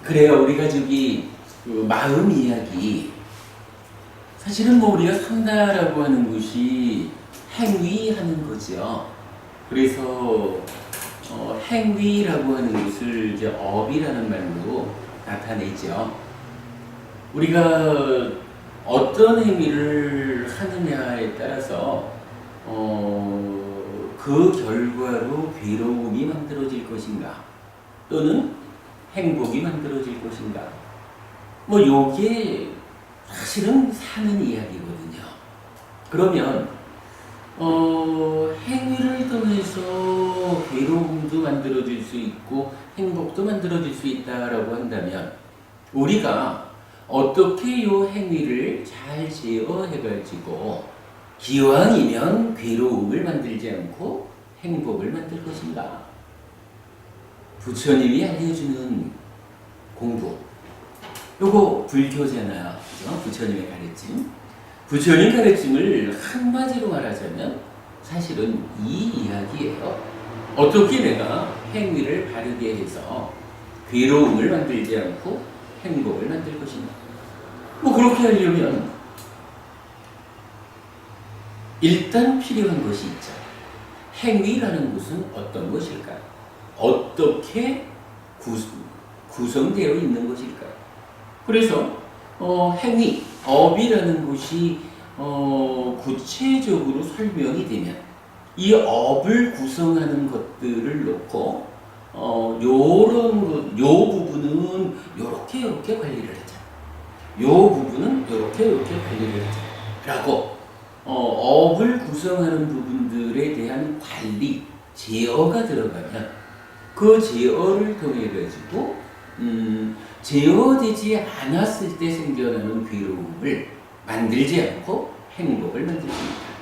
그래요. 우리가 저기 그 마음 이야기 사실은 뭐 우리가 산다라고 하는 것이 행위하는 거죠. 그래서 행위라고 하는 것을 이제 업이라는 말로 나타내죠. 우리가 어떤 행위를 하느냐에 따라서 그 결과로 괴로움이 만들어질 것인가 또는 행복이 만들어질 것인가 뭐 요게 사실은 사는 이야기거든요. 그러면 행위를 통해서 괴로움도 만들어질 수 있고 행복도 만들어질 수 있다라고 한다면 우리가 어떻게 이 행위를 잘 제어해가지고 기왕이면 괴로움을 만들지 않고 행복을 만들 것인가? 부처님이 알려주는 공부 요거 불교잖아요. 그죠? 부처님의 가르침. 부처님 가르침을 한마디로 말하자면 사실은 이 이야기예요. 어떻게 내가 행위를 바르게 해서 괴로움을 만들지 않고 행복을 만들 것인가. 뭐 그렇게 하려면 일단 필요한 것이 있죠. 행위라는 것은 어떤 것일까요? 어떻게 구성되어 있는 것일까요? 그래서 행위, 업이라는 것이 구체적으로 설명이 되면 이 업을 구성하는 것들을 놓고 요 부분은 요렇게 관리를 하자. 요 부분은 요렇게 관리를 하자. 라고 업을 구성하는 부분들에 대한 관리, 제어가 들어가면 그 제어를 통해 가지고 제어되지 않았을 때 생겨나는 괴로움을 만들지 않고 행복을 만들 수 있다.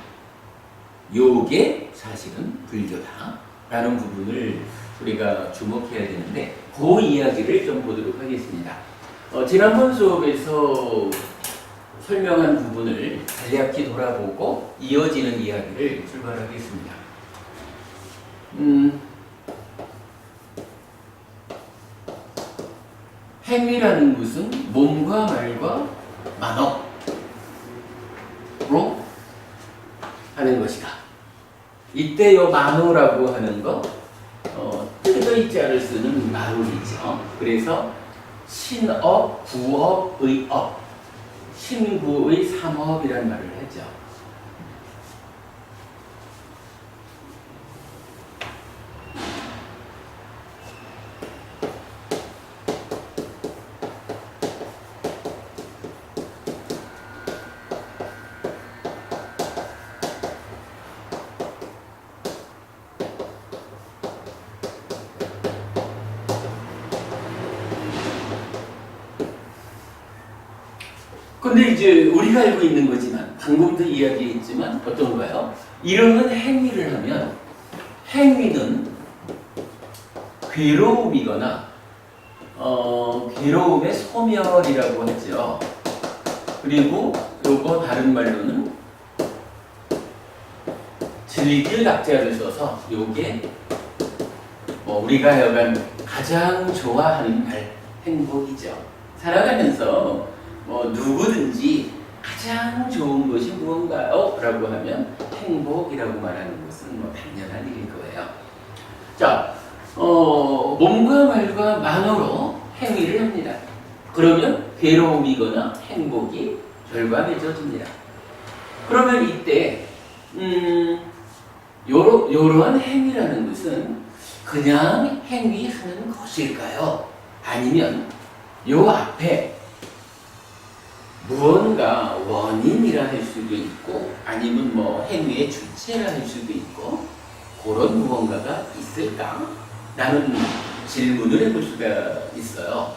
요게 사실은 불교다라는 부분을 우리가 주목해야 되는데 그 이야기를 좀 보도록 하겠습니다. 지난번 수업에서 설명한 부분을 간략히 돌아보고 이어지는 이야기를 출발하겠습니다. 행위라는 것은 몸과 말과 만어로 하는 것이다. 이때 요 만어라고 하는 거 뜯어 있지 않을 수는 마음이죠. 그래서 신업, 구업, 의업, 신구의 삼업이라는 말을 하죠. 근데 이제 우리가 알고 있는 거지만 방금도 이야기했지만 어떤가요? 이러한 행위를 하면 행위는 괴로움이거나 괴로움의 소멸이라고 하죠. 그리고 요거 다른 말로는 즐길 낙자를 써서 요게 우리가 여간 가장 좋아하는 말 행복이죠. 살아가면서 누구든지 가장 좋은 것이 무언가요? 라고 하면 행복이라고 말하는 것은 당연한 일일 거예요. 자, 몸과 말과 만어로 행위를 합니다. 그러면 괴로움이거나 행복이 결과 맺어집니다. 그러면 이때 요러한 행위라는 것은 그냥 행위하는 것일까요? 아니면 요 앞에 무언가 원인이라 할 수도 있고 아니면 행위의 주체라 할 수도 있고 그런 무언가가 있을까? 라는 질문을 해볼 수가 있어요.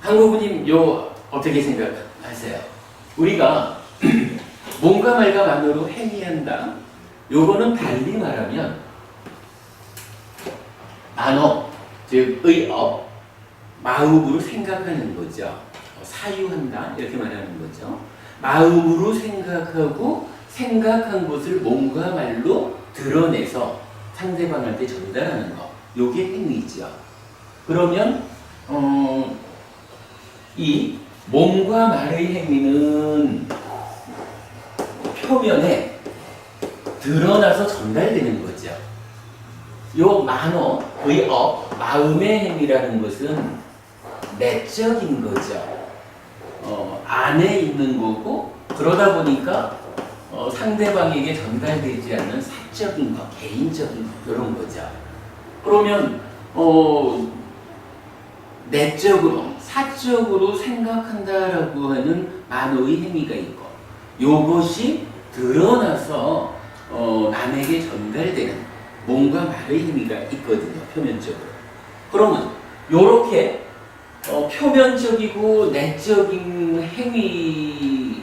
한국부님 어떻게 생각하세요? 우리가 몸과 말과 만으로 행위한다. 요거는 달리 말하면 만어, 즉 의업, 마음으로 생각하는 거죠. 사유한다 이렇게 말하는 거죠. 마음으로 생각하고 생각한 것을 몸과 말로 드러내서 상대방한테 전달하는 거. 요게 행위죠. 그러면 이 몸과 말의 행위는 표면에 드러나서 전달되는 거죠. 요 만어, 의업, 마음의 행위라는 것은 내적인 거죠. 안에 있는 거고, 그러다 보니까 상대방에게 전달되지 않는 사적인 것, 개인적인 것, 이런 거죠. 그러면 내적으로, 사적으로 생각한다라고 하는 만어의 행위가 있고, 요것이 드러나서 남에게 전달되는 몸과 말의 행위가 있거든요, 표면적으로. 그러면 요렇게 표면적이고 내적인 행위가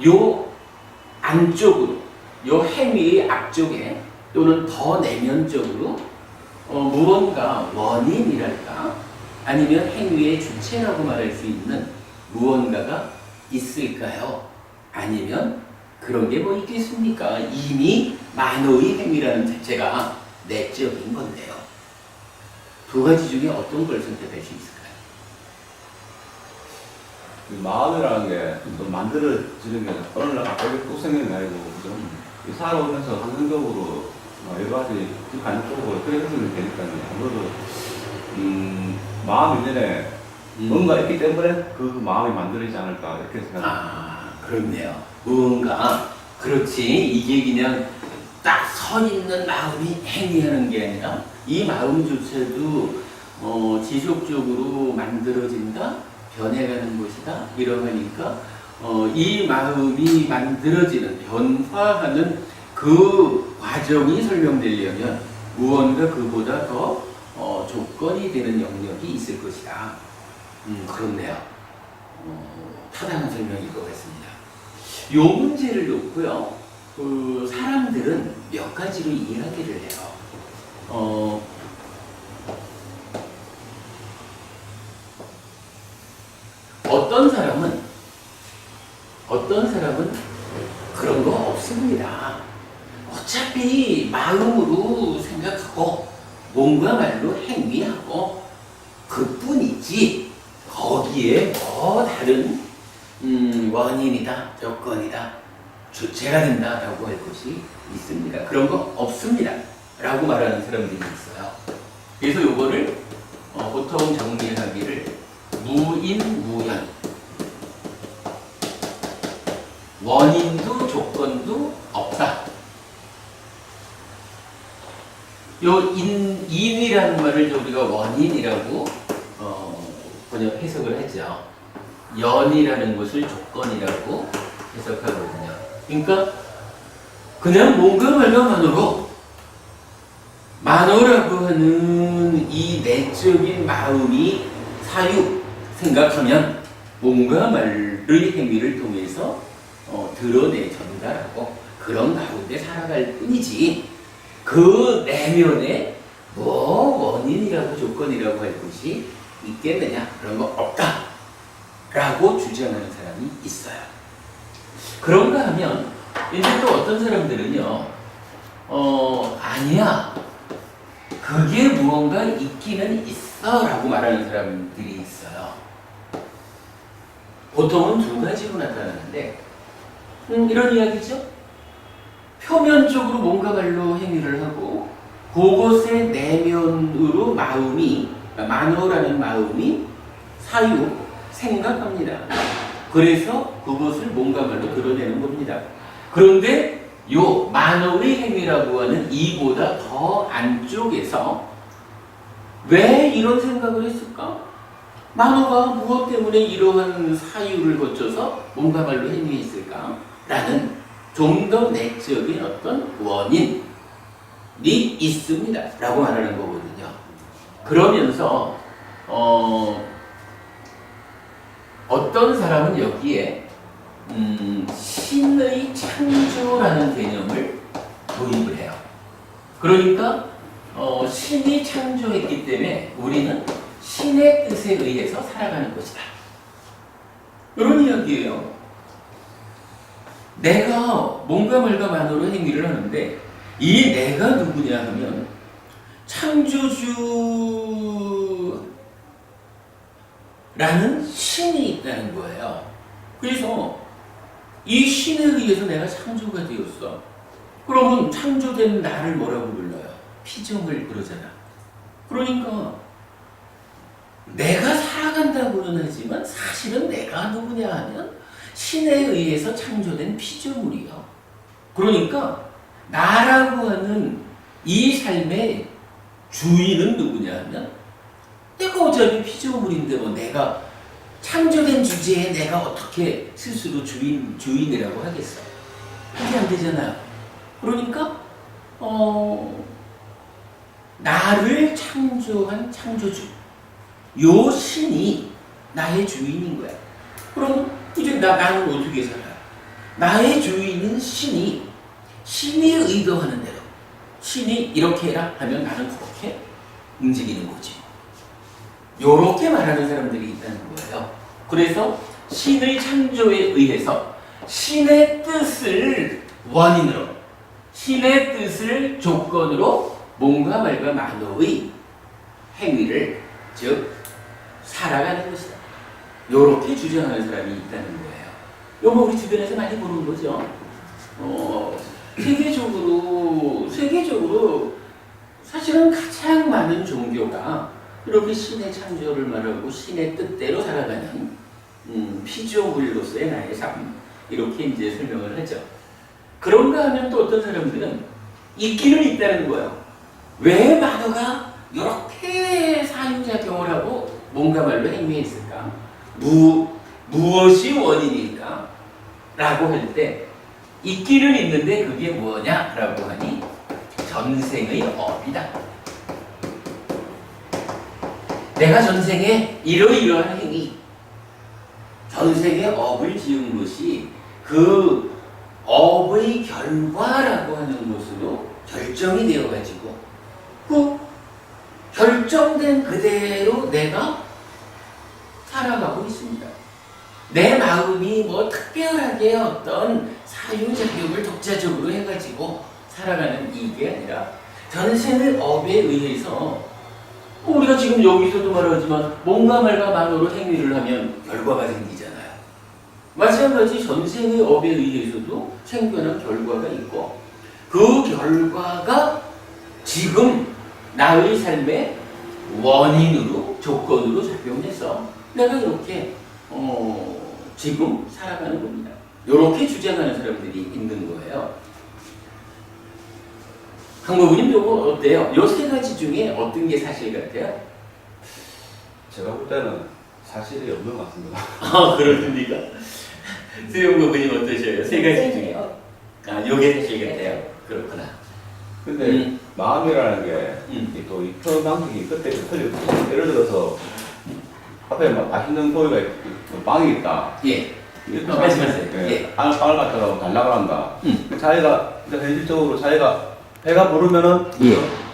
요 안쪽으로, 요 행위의 앞쪽에 또는 더 내면적으로 무언가 원인이랄까 아니면 행위의 주체라고 말할 수 있는 무언가가 있을까요? 아니면 그런 게 뭐 있겠습니까? 이미 만어의 행위라는 자체가 내적인 건데요. 두 가지 중에 어떤 걸 선택할 수 있을까요? 마음이라는 게 또 만들어지는 게 어느 날 갑자기 또 생기는 게 아니고, 그죠? 살아오면서 환경적으로 여러 가지 간접적으로 그래 해석이 되니까요. 아무래도 마음 이전에 뭔가 있기 때문에 그 마음이 만들어지지 않을까 이렇게 생각합니다. 그렇네요. 뭔가 그렇지, 이게 그냥 딱 선 있는 마음이 행위하는 게 아니라 이 마음조차도 지속적으로 만들어진다, 변해가는 것이다 이러니까 이 마음이 만들어지는, 변화하는 그 과정이 설명되려면 무언가 그보다 더 조건이 되는 영역이 있을 것이다. 그렇네요. 타당한 설명일 것 같습니다. 요 문제를 놓고요, 사람들은 몇 가지로 이야기를 해요. 어떤 사람은 그런 거 없습니다. 어차피 마음으로 생각하고 몸과 말로 행위하고 그뿐이지 거기에 뭐 다른 원인이다, 조건이다, 주체가 된다라고 할 것이 있습니다. 그런 거 없습니다 라고 말하는 사람들이 있어요. 그래서 요거를 보통 정리하기를 무인무현, 원인도 조건도 없다. 요 인이라는 말을 우리가 원인이라고 번역 해석을 했죠. 연이라는 것을 조건이라고 해석하거든요. 그러니까 그냥 뭔가 말만으로 만어라고 하는 이 내적인 마음이 사유 생각하면 뭔가 말의 행위를 통해서 드러내 전달하고 그런 가운데 살아갈 뿐이지 그 내면에 뭐 원인이라고 조건이라고 할 것이 있겠느냐, 그런 거 없다 라고 주장하는 사람이 있어요. 그런가 하면 이제 또 어떤 사람들은요, 아니야, 그게 무언가 있기는 있어 라고 말하는 사람들이 있어요. 보통은 두 가지로 나타나는데 이런 이야기죠. 표면적으로 뭔가 말로 행위를 하고 그것의 내면으로 마음이, 만어라는 마음이 사유, 생각합니다. 그래서 그것을 뭔가 말로 드러내는 겁니다. 그런데 요 만어의 행위라고 하는 이보다 더 안쪽에서 왜 이런 생각을 했을까? 만어가 무엇 때문에 이러한 사유를 거쳐서 뭔가 말로 행위했을까? 라는 좀 더 내적인 어떤 원인이 있습니다 라고 말하는 거거든요. 그러면서 어떤 사람은 여기에 신의 창조라는 개념을 도입을 해요. 그러니까 신이 창조했기 때문에 우리는 신의 뜻에 의해서 살아가는 것이다, 이런 이야기예요. 내가 뭔가 말과 만으로 행위를 하는데 이 내가 누구냐 하면 창조주라는 신이 있다는 거예요. 그래서 이 신에 의해서 내가 창조가 되었어. 그러면 창조된 나를 뭐라고 불러요? 피조물 그러잖아. 그러니까 내가 살아간다고는 하지만 사실은 내가 누구냐 하면 신에 의해서 창조된 피조물이야. 그러니까 나라고 하는 이 삶의 주인은 누구냐 하면 내가 어차피 피조물인데 뭐 내가 창조된 주제에 내가 어떻게 스스로 주인이라고 하겠어? 그게 안 되잖아요. 그러니까 나를 창조한 창조주 요 신이 나의 주인인 거야. 그럼 이제 나는 어떻게 살아요? 나의 주인은 신이 의도하는 대로 신이 이렇게 해라 하면 나는 그렇게 움직이는 거지. 요렇게 말하는 사람들이 있다는 거예요. 그래서 신의 창조에 의해서 신의 뜻을 원인으로 신의 뜻을 조건으로 몸과 말과 만호의 행위를 즉 살아가는 것이다. 요렇게 주장하는 사람이 있다는 거예요. 요거 우리 주변에서 많이 보는 거죠. 세계적으로 사실은 가장 많은 종교가 이렇게 신의 창조를 말하고 신의 뜻대로 살아가는 피조물로서의 나의 삶 이렇게 이제 설명을 하죠. 그런가 하면 또 어떤 사람들은 있기는 있다는 거예요. 왜 만화가 이렇게 사유작용을 하고 뭔가 말로 행위했을까? 무엇이 원인일까? 라고 할 때 있기는 있는데 그게 뭐냐? 라고 하니 전생의 업이다. 내가 전생에 이러이러한 행위 전생에 업을 지은 것이 그 업의 결과라고 하는 것으로 결정이 되어가지고 그 결정된 그대로 내가 살아가고 있습니다. 내 마음이 뭐 특별하게 어떤 사유작용을 독자적으로 해가지고 살아가는 이게 아니라 전생의 업에 의해서 우리가 지금 여기서도 말하지만 몸과 말과 만으로 행위를 하면 결과가 생기잖아요. 마찬가지 전생의 업에 의해서도 생겨난 결과가 있고 그 결과가 지금 나의 삶의 원인으로 조건으로 작용해서 내가 이렇게 지금 살아가는 겁니다. 이렇게 주장하는 사람들이 있는 거예요. 강모부님 이거 어때요? 이 세 가지 중에 어떤 게 사실 같아요? 제가 볼 때는 사실이 없는 것 같습니다. 아 그렇습니까? 수영 부부님 어떠셔요? 세 가지 중에 요게 사실 같아요. 그렇구나. 근데 마음이라는 게 또 이 표현 방식이 그때 틀리고 예를 들어서 앞에 막 맛있는 고기가 빵이 있다. 예. 말씀하세요. 예. 빵을 갖다가 달라고 한다. 자기가 현실적으로 자기가 배가 부르면은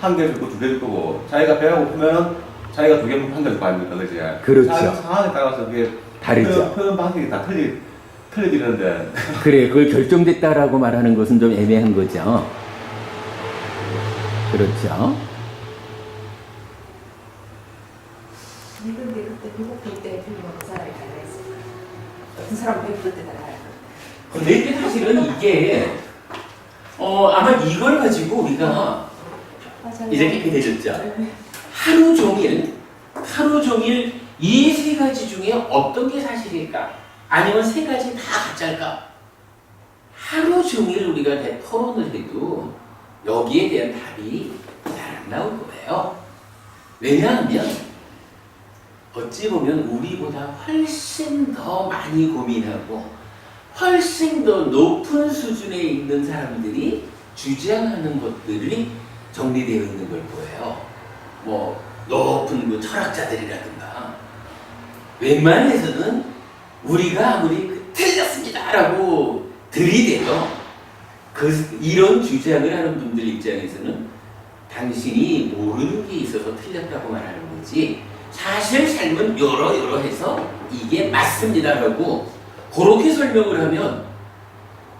한 개 주고 두 개 주고 자기가 배가 고프면은 자기가 두 개 먹고 한 개 주고 아닙니까, 그지? 그렇죠. 자기 상황에 따라서 그게 다르죠. 표현 방식이 다 틀리는데. 그래, 그걸 결정됐다라고 말하는 것은 좀 애매한 거죠. 그렇죠. 근데 그때 배고플 때 필요한 사람이 달라있을까? 어떤 사람은 배고플 때 달라요. 근데 사실은 이게 아마 이걸 가지고 우리가 맞아요. 이제 깨끗해졌죠. 하루 종일 이 세 가지 중에 어떤 게 사실일까? 아니면 세 가지 다 가짜일까? 하루 종일 우리가 토론을 해도 여기에 대한 답이 잘 안 나올 거예요. 왜냐하면 어찌 보면 우리보다 훨씬 더 많이 고민하고 훨씬 더 높은 수준에 있는 사람들이 주장하는 것들이 정리되어 있는 걸 보여요. 뭐 높은 그 철학자들이라든가 웬만해서는 우리가 아무리 틀렸습니다라고 들이대요. 이런 주장을 하는 분들 입장에서는 당신이 모르는 게 있어서 틀렸다고 말하는 거지 사실 삶은 여러해서 이게 맞습니다라고 그렇게 설명을 하면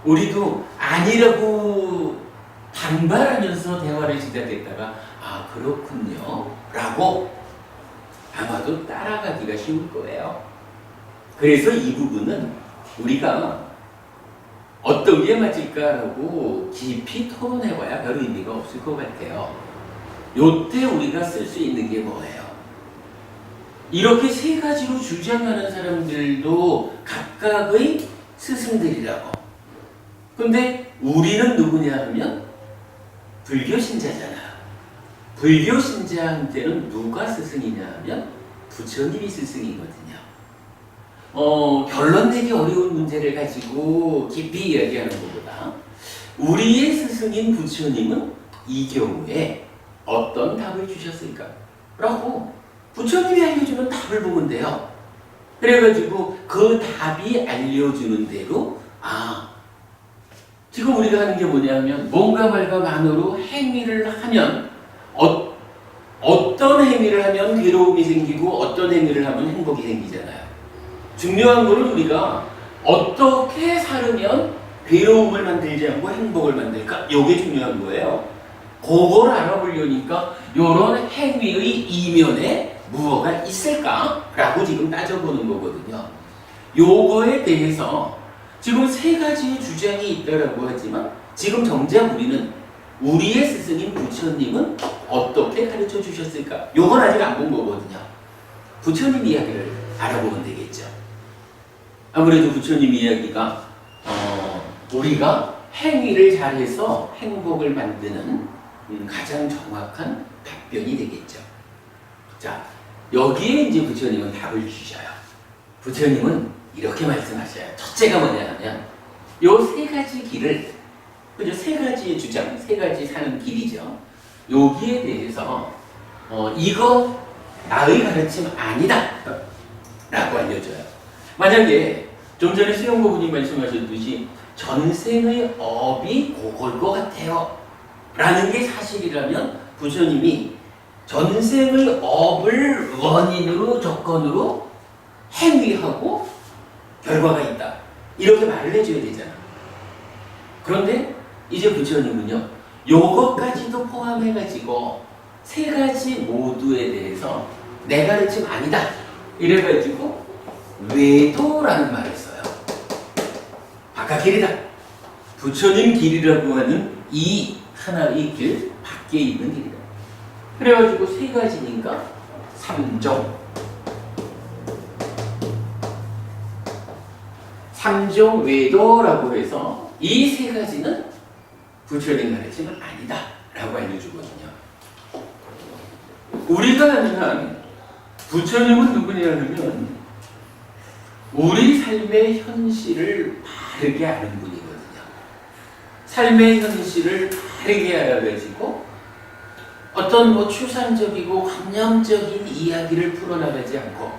우리도 아니라고 반발하면서 대화를 시작했다가 그렇군요. 라고 아마도 따라가기가 쉬울 거예요. 그래서 이 부분은 우리가 어떤 게 맞을까라고 깊이 토론해봐야 별 의미가 없을 것 같아요. 요때 우리가 쓸 수 있는 게 뭐예요? 이렇게 세 가지로 주장하는 사람들도 각각의 스승들이라고. 근데 우리는 누구냐 하면 불교 신자잖아. 불교 신자한테는 누가 스승이냐 하면 부처님이 스승이거든요. 결론 내기 어려운 문제를 가지고 깊이 이야기하는 것보다 우리의 스승인 부처님은 이 경우에 어떤 답을 주셨을까? 라고 부처님이 알려주는 답을 보면 돼요. 그래가지고 그 답이 알려주는 대로 지금 우리가 하는 게 뭐냐면 뭔가 말과 만으로 행위를 하면 어떤 행위를 하면 괴로움이 생기고 어떤 행위를 하면 행복이 생기잖아요. 중요한 거는 우리가 어떻게 살으면 괴로움을 만들지 않고 행복을 만들까? 이게 중요한 거예요. 그걸 알아보려니까 이런 행위의 이면에 무엇가 있을까? 라고 지금 따져보는 거거든요. 요거에 대해서 지금 세 가지의 주장이 있다라고 하지만 지금 정작 우리는 우리의 스승인 부처님은 어떻게 가르쳐 주셨을까? 요건 아직 안 본 거거든요. 부처님 이야기를 알아보면 되겠죠. 아무래도 부처님 이야기가 우리가 행위를 잘해서 행복을 만드는 가장 정확한 답변이 되겠죠. 자, 여기에 이제 부처님은 답을 주셔요. 부처님은 이렇게 말씀하셔요. 첫째가 뭐냐 하면 요 세 가지 길을, 그죠? 세 가지의 주장, 세 가지 사는 길이죠. 여기에 대해서 이거 나의 가르침 아니다 라고 알려줘요. 만약에 좀 전에 수영고분이 말씀하셨듯이 전생의 업이 그걸 것 같아요 라는 게 사실이라면 부처님이 전생의 업을 원인으로 조건으로 행위하고 결과가 있다 이렇게 말을 해줘야 되잖아. 그런데 이제 부처님은요 요것까지도 포함해가지고 세 가지 모두에 대해서 내 가르침 아니다 이래가지고 외도라는 말을 써요. 바깥 길이다. 부처님 길이라고 하는 이 하나의 길 밖에 있는 길이다. 그래가지고 세 가지니까 삼종 외도라고 해서 이 세 가지는 부처님 가르침은 아니다 라고 알려주거든요. 우리가 아는 한 부처님은 누구냐 하면 우리 삶의 현실을 바르게 아는 분이거든요. 삶의 현실을 바르게 알아가지고 어떤 뭐 추상적이고 관념적인 이야기를 풀어나가지 않고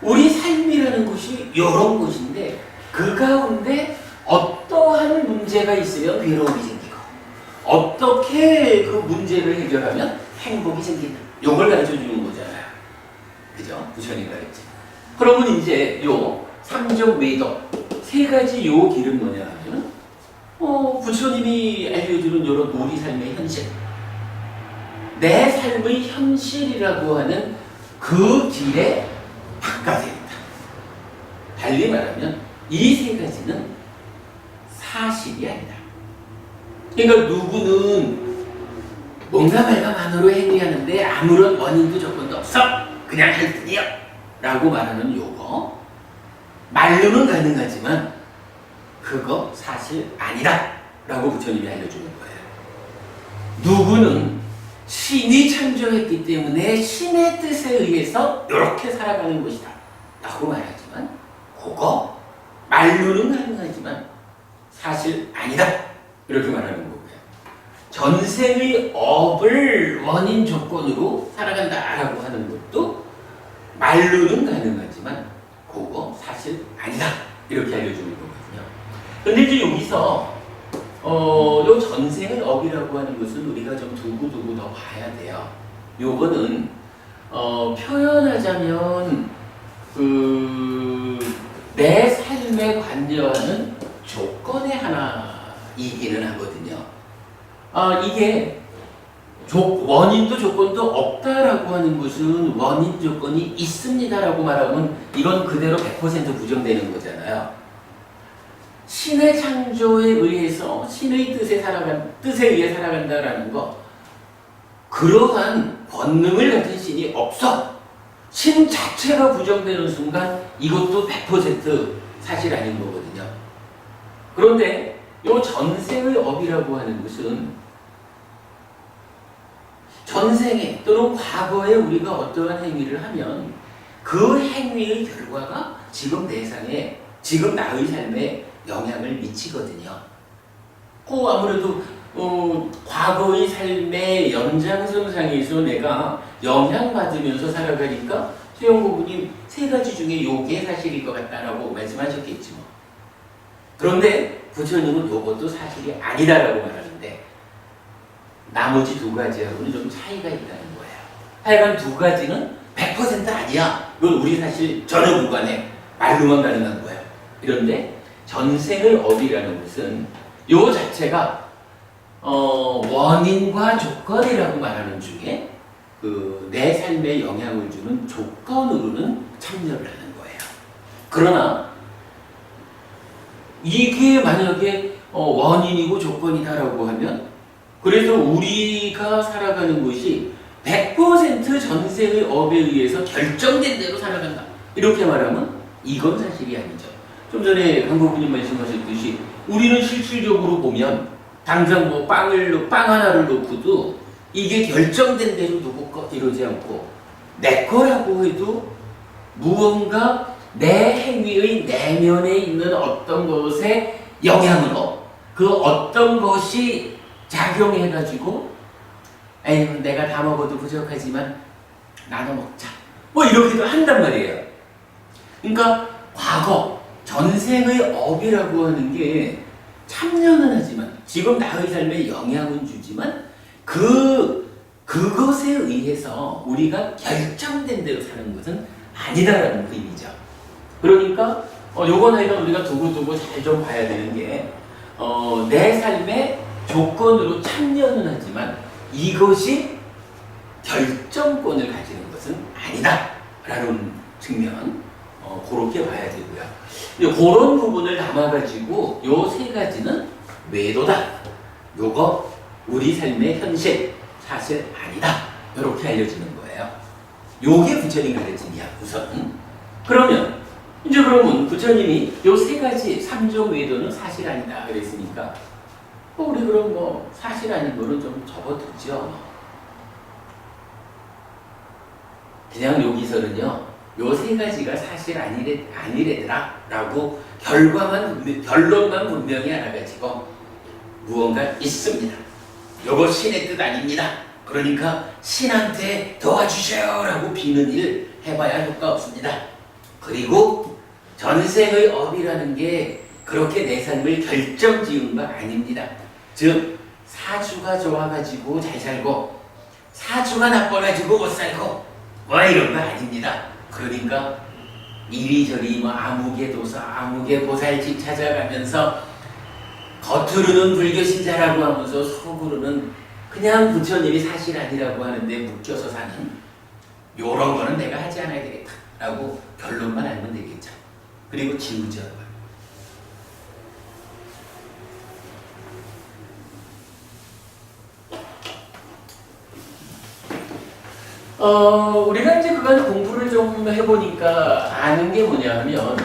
우리 삶이라는 것이 이런 것인데 그 가운데 어떠한 문제가 있으면 괴로움이 생기고 어떻게 그 문제를 해결하면 행복이 생긴다. 이걸 가르쳐주는 거잖아요. 그죠? 부처님 가르치. 그러면 이제 요 삼종 외도 세 가지 요 길은 뭐냐 하면 부처님이 알려주는 요런 우리 삶의 현실, 내 삶의 현실이라고 하는 그 길에 바깥에 있다. 달리 말하면 이 세 가지는 사실이 아니다. 그러니까 누구는 뭔가 말과만으로 행위하는데 아무런 원인도 조건도 없어 그냥 할 뿐이야 라고 말하는 요거 말로는 가능하지만 그거 사실 아니다 라고 부처님이 알려주는 거예요. 누구는 신이 창조했기 때문에 신의 뜻에 의해서 이렇게 살아가는 것이다 라고 말하지만 그거 말로는 가능하지만 사실 아니다 이렇게 말하는 거고요. 전생의 업을 원인 조건으로 살아간다 라고 하는 것도 말로는 가능하지만 그거 사실 아니다 이렇게 알려주는 거거든요. 근데 이제 여기서 요 전생의 업이라고 하는 것은 우리가 좀 두고두고 더 봐야 돼요. 요거는 표현하자면 내 삶에 관여하는 조건의 하나이기는 하거든요. 이게 원인도 조건도 없다라고 하는 것은 원인 조건이 있습니다라고 말하면 이건 그대로 100% 부정되는 거잖아요. 신의 창조에 의해서 신의 뜻에 의해 살아간다라는 거, 그러한 권능을 가진 신이 없어. 신 자체가 부정되는 순간 이것도 100% 사실 아닌 거거든요. 그런데 이 전생의 업이라고 하는 것은 전생에 또는 과거에 우리가 어떠한 행위를 하면 그 행위의 결과가 지금 내상에, 지금 나의 삶에 영향을 미치거든요. 아무래도 과거의 삶의 연장선상에서 내가 영향받으면서 살아가니까 수영고부님 3가지 중에 요게 사실일 것 같다라고 말씀하셨겠지 뭐. 그런데 부처님은 요것도 사실이 아니다라고 말하는데 나머지 2가지하고는 좀 차이가 있다는 거예요. 하여간 2가지는 100% 아니야. 이건 우리 사실 전혀 무관해. 말로만 가능한 거예요. 이런데 전생의 업이라는 것은 요 자체가 원인과 조건이라고 말하는 중에 내 삶에 영향을 주는 조건으로는 참여를 하는 거예요. 그러나 이게 만약에 원인이고 조건이다라고 하면, 그래서 우리가 살아가는 것이 100% 전생의 업에 의해서 결정된 대로 살아간다, 이렇게 말하면 이건 사실이 아니죠. 좀 전에 강국부님 말씀하셨듯이 우리는 실질적으로 보면 당장 뭐 빵 하나를 놓고도 이게 결정된 대로 누구 거 이러지 않고 내 거라고 해도 무언가 내 행위의 내면에 있는 어떤 것에 영향으로 그 어떤 것이 작용해가지고 에휴 내가 다 먹어도 부족하지만 나눠 먹자 뭐 이렇게도 한단 말이에요. 그러니까 과거 전생의 업이라고 하는 게 참여는 하지만 지금 나의 삶에 영향은 주지만 그것에 의해서 우리가 결정된 대로 사는 것은 아니다라는 의미죠. 그러니까 요건 하여간 우리가 두고두고 잘 좀 봐야 되는 게 내 삶의 조건으로 참여는 하지만 이것이 결정권을 가지는 것은 아니다라는 측면 그렇게 봐야 되고요. 그런 부분을 담아가지고 요 3가지는 외도다. 요거 우리 삶의 현실 사실 아니다. 이렇게 알려지는 거예요. 요게 부처님 가르침이야 우선. 그러면 부처님이 요 3가지 3종 외도는 사실 아니다 그랬으니까 우리 그럼 뭐 사실 아닌 거는 좀 접어두죠. 그냥 여기서는요 요 3가지가 사실 아니래더라 라고 결론만 분명히 알아가지고 무언가 있습니다. 요거 신의 뜻 아닙니다. 그러니까 신한테 도와주세요 라고 비는 일 해봐야 효과 없습니다. 그리고 전생의 업이라는 게 그렇게 내 삶을 결정지은 거 아닙니다. 즉 사주가 좋아가지고 잘 살고 사주가 나빠가지고 못 살고 뭐 이런 거 아닙니다. 그러니까 이리저리 뭐 아무개 도사 아무개 보살집 찾아가면서 겉으로는 불교신자라고 하면서 속으로는 그냥 부처님이 사실 아니라고 하는데 묶여서 사는 요런 거는 내가 하지 않아야 되겠다 라고 결론만 알면 되겠죠. 그리고 지우죠. 우리가 이제 그간 공부를 좀 해보니까 아는 게 뭐냐 하면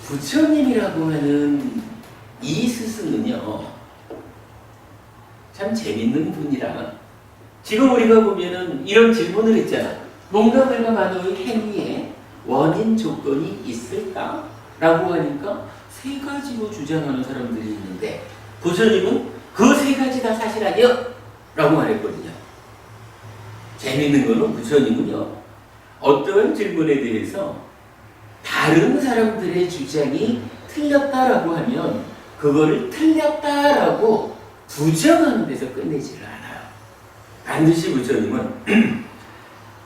부처님이라고 하는 이 스승은요 참 재밌는 분이라. 지금 우리가 보면은 이런 질문을 했잖아. 뭔가 만의 행위에 원인 조건이 있을까? 라고 하니까 3가지로 주장하는 사람들이 있는데 부처님은 그 3가지 다 사실 아니야 라고 말했거든요. 재밌는 거는 부처님은요 어떠한 질문에 대해서 다른 사람들의 주장이 틀렸다라고 하면 그거를 틀렸다라고 부정하는 데서 끝내지를 않아요. 반드시 부처님은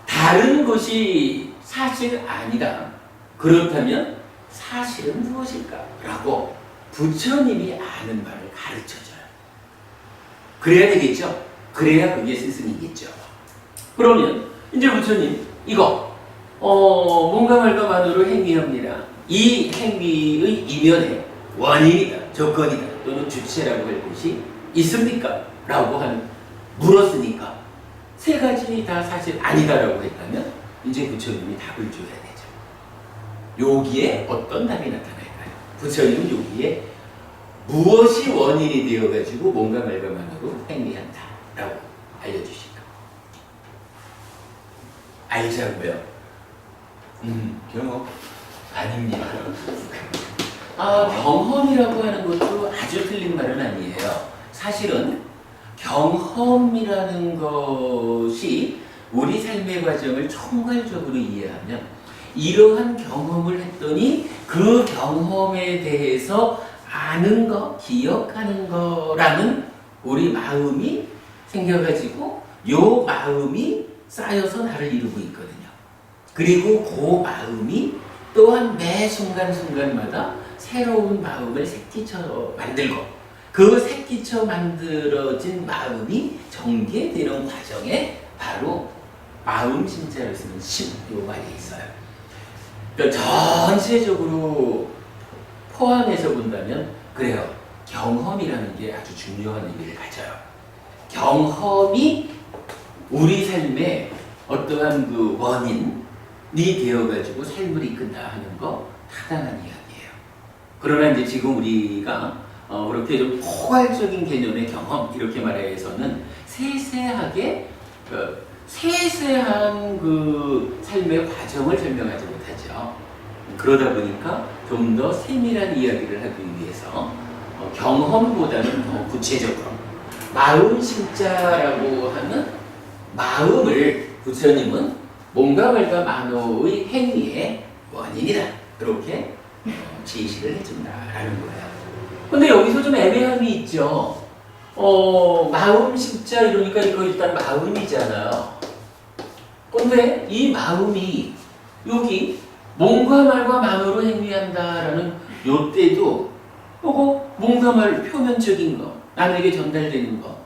다른 것이 사실 아니다. 그렇다면 사실은 무엇일까? 라고 부처님이 아는 바를 가르쳐줘요. 그래야 되겠죠? 그래야 그게 스승이겠죠. 그러면 이제 부처님 이거 뭔가 말과 만으로 행위합니다. 이 행위의 이면에 원인이다, 조건이다 또는 주체라고 할 것이 있습니까? 라고 물었으니까 세 가지 다 사실 아니다라고 했다면 이제 부처님이 답을 줘야 되죠. 여기에 어떤 답이 나타날까요? 부처님은 여기에 무엇이 원인이 되어가지고 뭔가 말과 만으로 행위한다 라고 알려주실까? 알자고요? 경험? 아닙니다. 경험이라고 하는 것도 아주 틀린 말은 아니에요. 사실은 경험이라는 것이 우리 삶의 과정을 총괄적으로 이해하면 이러한 경험을 했더니 그 경험에 대해서 아는 거, 기억하는 거라는 우리 마음이 생겨가지고 요 마음이 쌓여서 나를 이루고 있거든요. 그리고 그 마음이 또한 매 순간순간마다 새로운 마음을 새끼쳐 만들고 그 새끼쳐 만들어진 마음이 전개되는 과정에 바로 마음 심자를 쓰는 심, 요 말이 있어요. 그러니까 전체적으로 포함해서 본다면 그래요. 경험이라는 게 아주 중요한 의미를 가져요. 경험이 우리 삶의 어떠한 그 원인이 되어가지고 삶을 이끈다 하는 거 타당한 이야기예요. 그러나 이제 지금 우리가 그렇게 좀 포괄적인 개념의 경험 이렇게 말해서는 세세하게 세세한 그 삶의 과정을 설명하지 못하죠. 그러다 보니까 좀 더 세밀한 이야기를 하기 위해서 경험보다는 더 구체적으로 마음 심자라고 하는 마음을 부처님은 몸과 말과 만호의 행위의 원인이다. 그렇게 제시를 해준다라는 거예요. 근데 여기서 좀 애매함이 있죠. 마음 심자 이러니까 이거 일단 마음이잖아요. 근데 이 마음이 여기 몸과 말과 만으로 행위한다라는 요때도 요거 몸과 말 표면적인 거 남에게 전달되는 거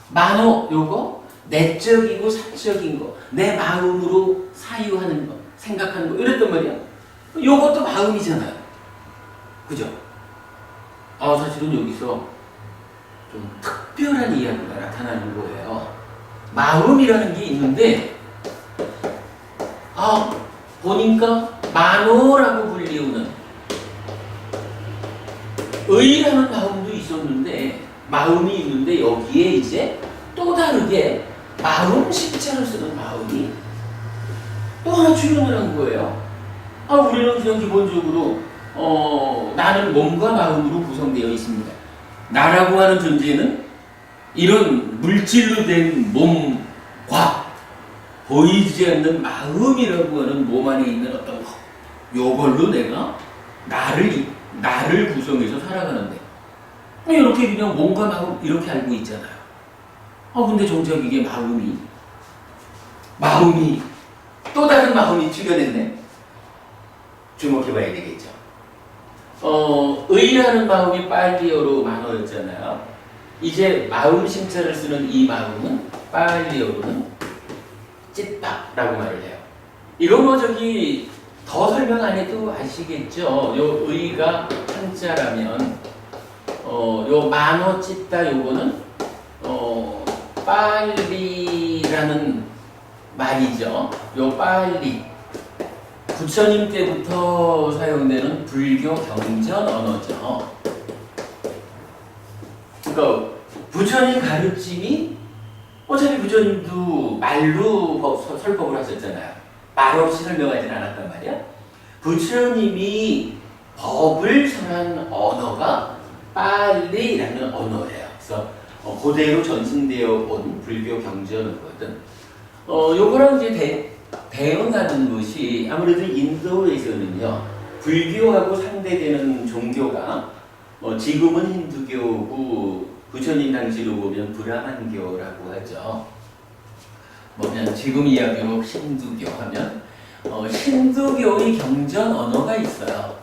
만호 요거 내적이고 사적인 거 내 마음으로 사유하는 거 생각하는 거 이랬단 말이야. 요것도 마음이잖아요. 그죠? 사실은 여기서 좀 특별한 이야기가 나타나는 거예요. 마음이라는 게 있는데 보니까 만호라고 불리우는 의라는 마음도 있었는데 마음이 있는데 여기에 이제 또 다르게 마음 십자를 쓰는 마음이 또 하나 출현을 한 거예요. 우리는 그냥 기본적으로 나는 몸과 마음으로 구성되어 있습니다. 나라고 하는 존재는 이런 물질로 된 몸과 보이지 않는 마음이라고 하는 몸 안에 있는 어떤 것, 요걸로 내가 나를 구성해서 살아가는데 이렇게 그냥 몸과 마음 이렇게 알고 있잖아요. 근데 정작 이게 마음이 또 다른 마음이 출현했네. 주목해봐야 되겠죠. 의라는 마음이 빨리어로 만호였잖아요. 이제 마음 심자를 쓰는 이 마음은 빨리어로는 찌따라고 말을 해요. 이거 더 설명 안 해도 아시겠죠? 요 의가 한자라면 요 만호 찌따 요거는 빨리라는 말이죠. 요 빨리 부처님 때부터 사용되는 불교 경전 언어죠. 그러니까 부처님 가르침이 어차피 부처님도 말로 설법을 하셨잖아요. 말 없이 설명하진 않았단 말이야. 부처님이 법을 전한 언어가 빨리라는 언어예요. 그래서 그대로 전승되어 온 불교 경전이거든. 요거랑 이제 대응하는 것이 아무래도 인도에서는요 불교하고 상대되는 종교가 지금은 힌두교고 부처님 당시로 보면 브라만교라고 하죠. 지금 이야기로 힌두교 하면 힌두교의 경전 언어가 있어요.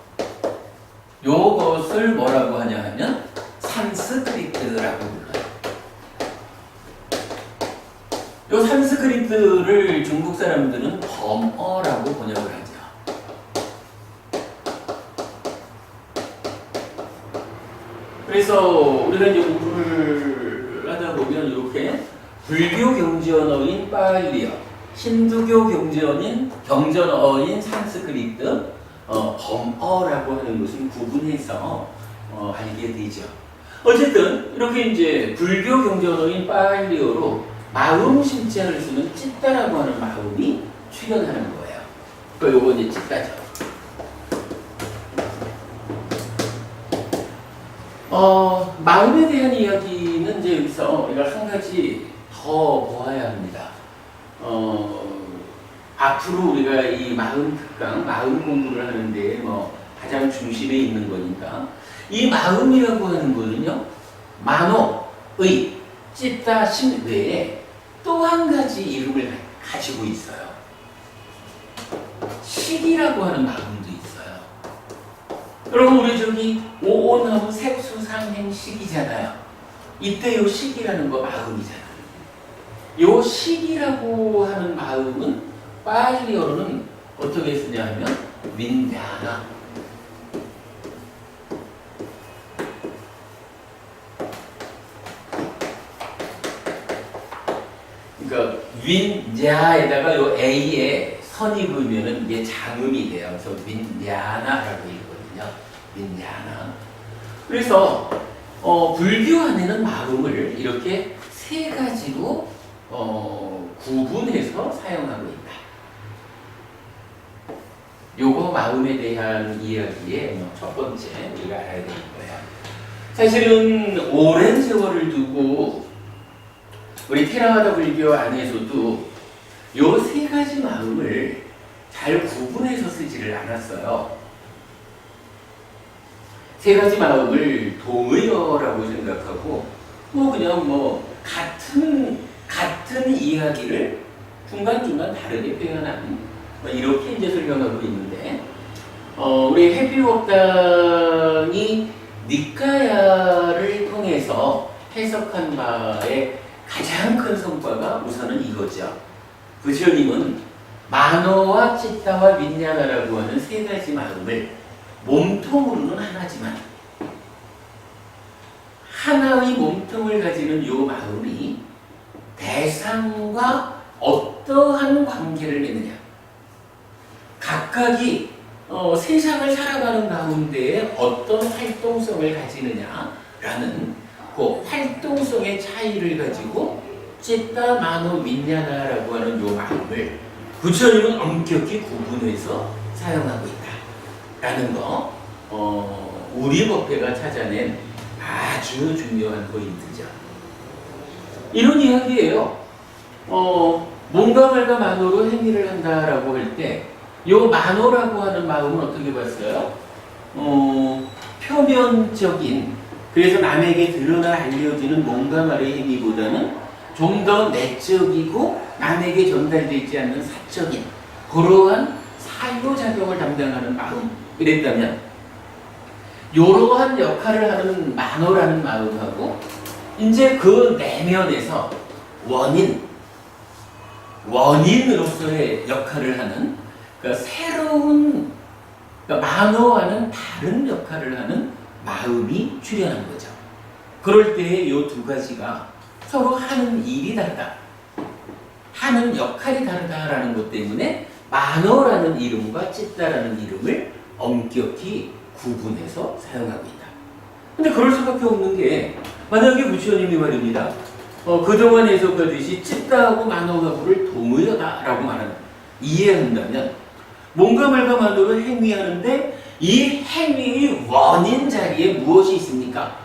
요것을 뭐라고 하냐 하면 산스크리트라고 불러요. 요 산스크리트를 중국 사람들은 범어라고 번역을 하죠. 그래서 우리가 이제 공부를 하다 보면 이렇게 불교 경전어인 파일리어, 힌두교 경전어인 산스크리트, 범어라고 하는 것을 구분해서 알게 되죠. 어쨌든 이렇게 이제 불교 경전어인 파일리어로 마음 심자를 쓰는 찌따라고 하는 마음이 출현하는 거예요. 그러니까 요거 이제 찌따죠. 마음에 대한 이야기는 이제 여기서 우리가 한 가지 더 보아야 합니다. 앞으로 우리가 이 마음 특강, 마음 공부를 하는데 가장 중심에 있는 거니까 이 마음이라고 하는 거는요, 만호의 찌따 심 외에 또 한 가지 이름을 가지고 있어요. 식이라고 하는 마음도 있어요. 여러분 우리 저기 오온하고 색수상행식이잖아요. 이때 요 식이라는 거 마음이잖아요. 요 식이라고 하는 마음은 파일리어로는 어떻게 쓰냐 하면 윈다나. 그러니까 윈야에다가 요 A에 선이 보면은 이게 장음이 돼요. 그래서 윈야나라고 읽거든요. 윈야나. 그래서 불교 안에는 마음을 이렇게 세 가지로 구분해서 사용하고 있다. 요거 마음에 대한 이야기의 첫 번째 우리가 알아야 되는 거예요. 사실은 오랜 세월을 두고 우리 테라와다 불교 안에서도 요 세 가지 마음을 잘 구분해서 쓰지를 않았어요. 세 가지 마음을 동의어라고 생각하고 그냥 같은 이야기를 중간중간 다르게 표현하는 이렇게 이제 설명하고 있는데 우리 해피웍당이 니까야를 통해서 해석한 바의 가장 큰 성과가 우선은 이거죠. 부처님은 만호와 찌따와 윈냐나라고 하는 세 가지 마음을 몸통으로는 하나지만 하나의 몸통을 가지는 요 마음이 대상과 어떠한 관계를 맺느냐, 각각이 세상을 살아가는 가운데에 어떤 활동성을 가지느냐라는 그 활동성의 차이를 가지고 찌따 마노 윈냐나라고 하는 요 마음을 부처님은 엄격히 구분해서 사용하고 있다라는 거, 우리 법회가 찾아낸 아주 중요한 포인트죠. 이런 이야기예요. 몸과 말과 만호로 행위를 한다라고 할 때 요 만호라고 하는 마음은 어떻게 봤어요? 표면적인, 그래서 남에게 드러나 알려지는 몸과 말의 행위보다는 좀 더 내적이고 남에게 전달되지 않는 사적인 그러한 사유작용을 담당하는 마음, 이랬다면 이러한 역할을 하는 만호라는 마음하고 이제 그 내면에서 원인으로서의 역할을 하는, 그러니까 새로운, 그러니까 만호와는 다른 역할을 하는 마음이 출현한 거죠. 그럴 때 이 두 가지가 서로 하는 일이 다르다, 하는 역할이 다르다라는 것 때문에 만호라는 이름과 찌따라는 이름을 엄격히 구분해서 사용하고 있다. 근데 그럴 수밖에 없는 게, 만약에 부처님이 말입니다. 그동안 해석하듯이 찌따하고 만호하고를 동의하다라고 이해한다면 몸과 말과 만호로 행위하는데 이 행위의 원인 자리에 무엇이 있습니까?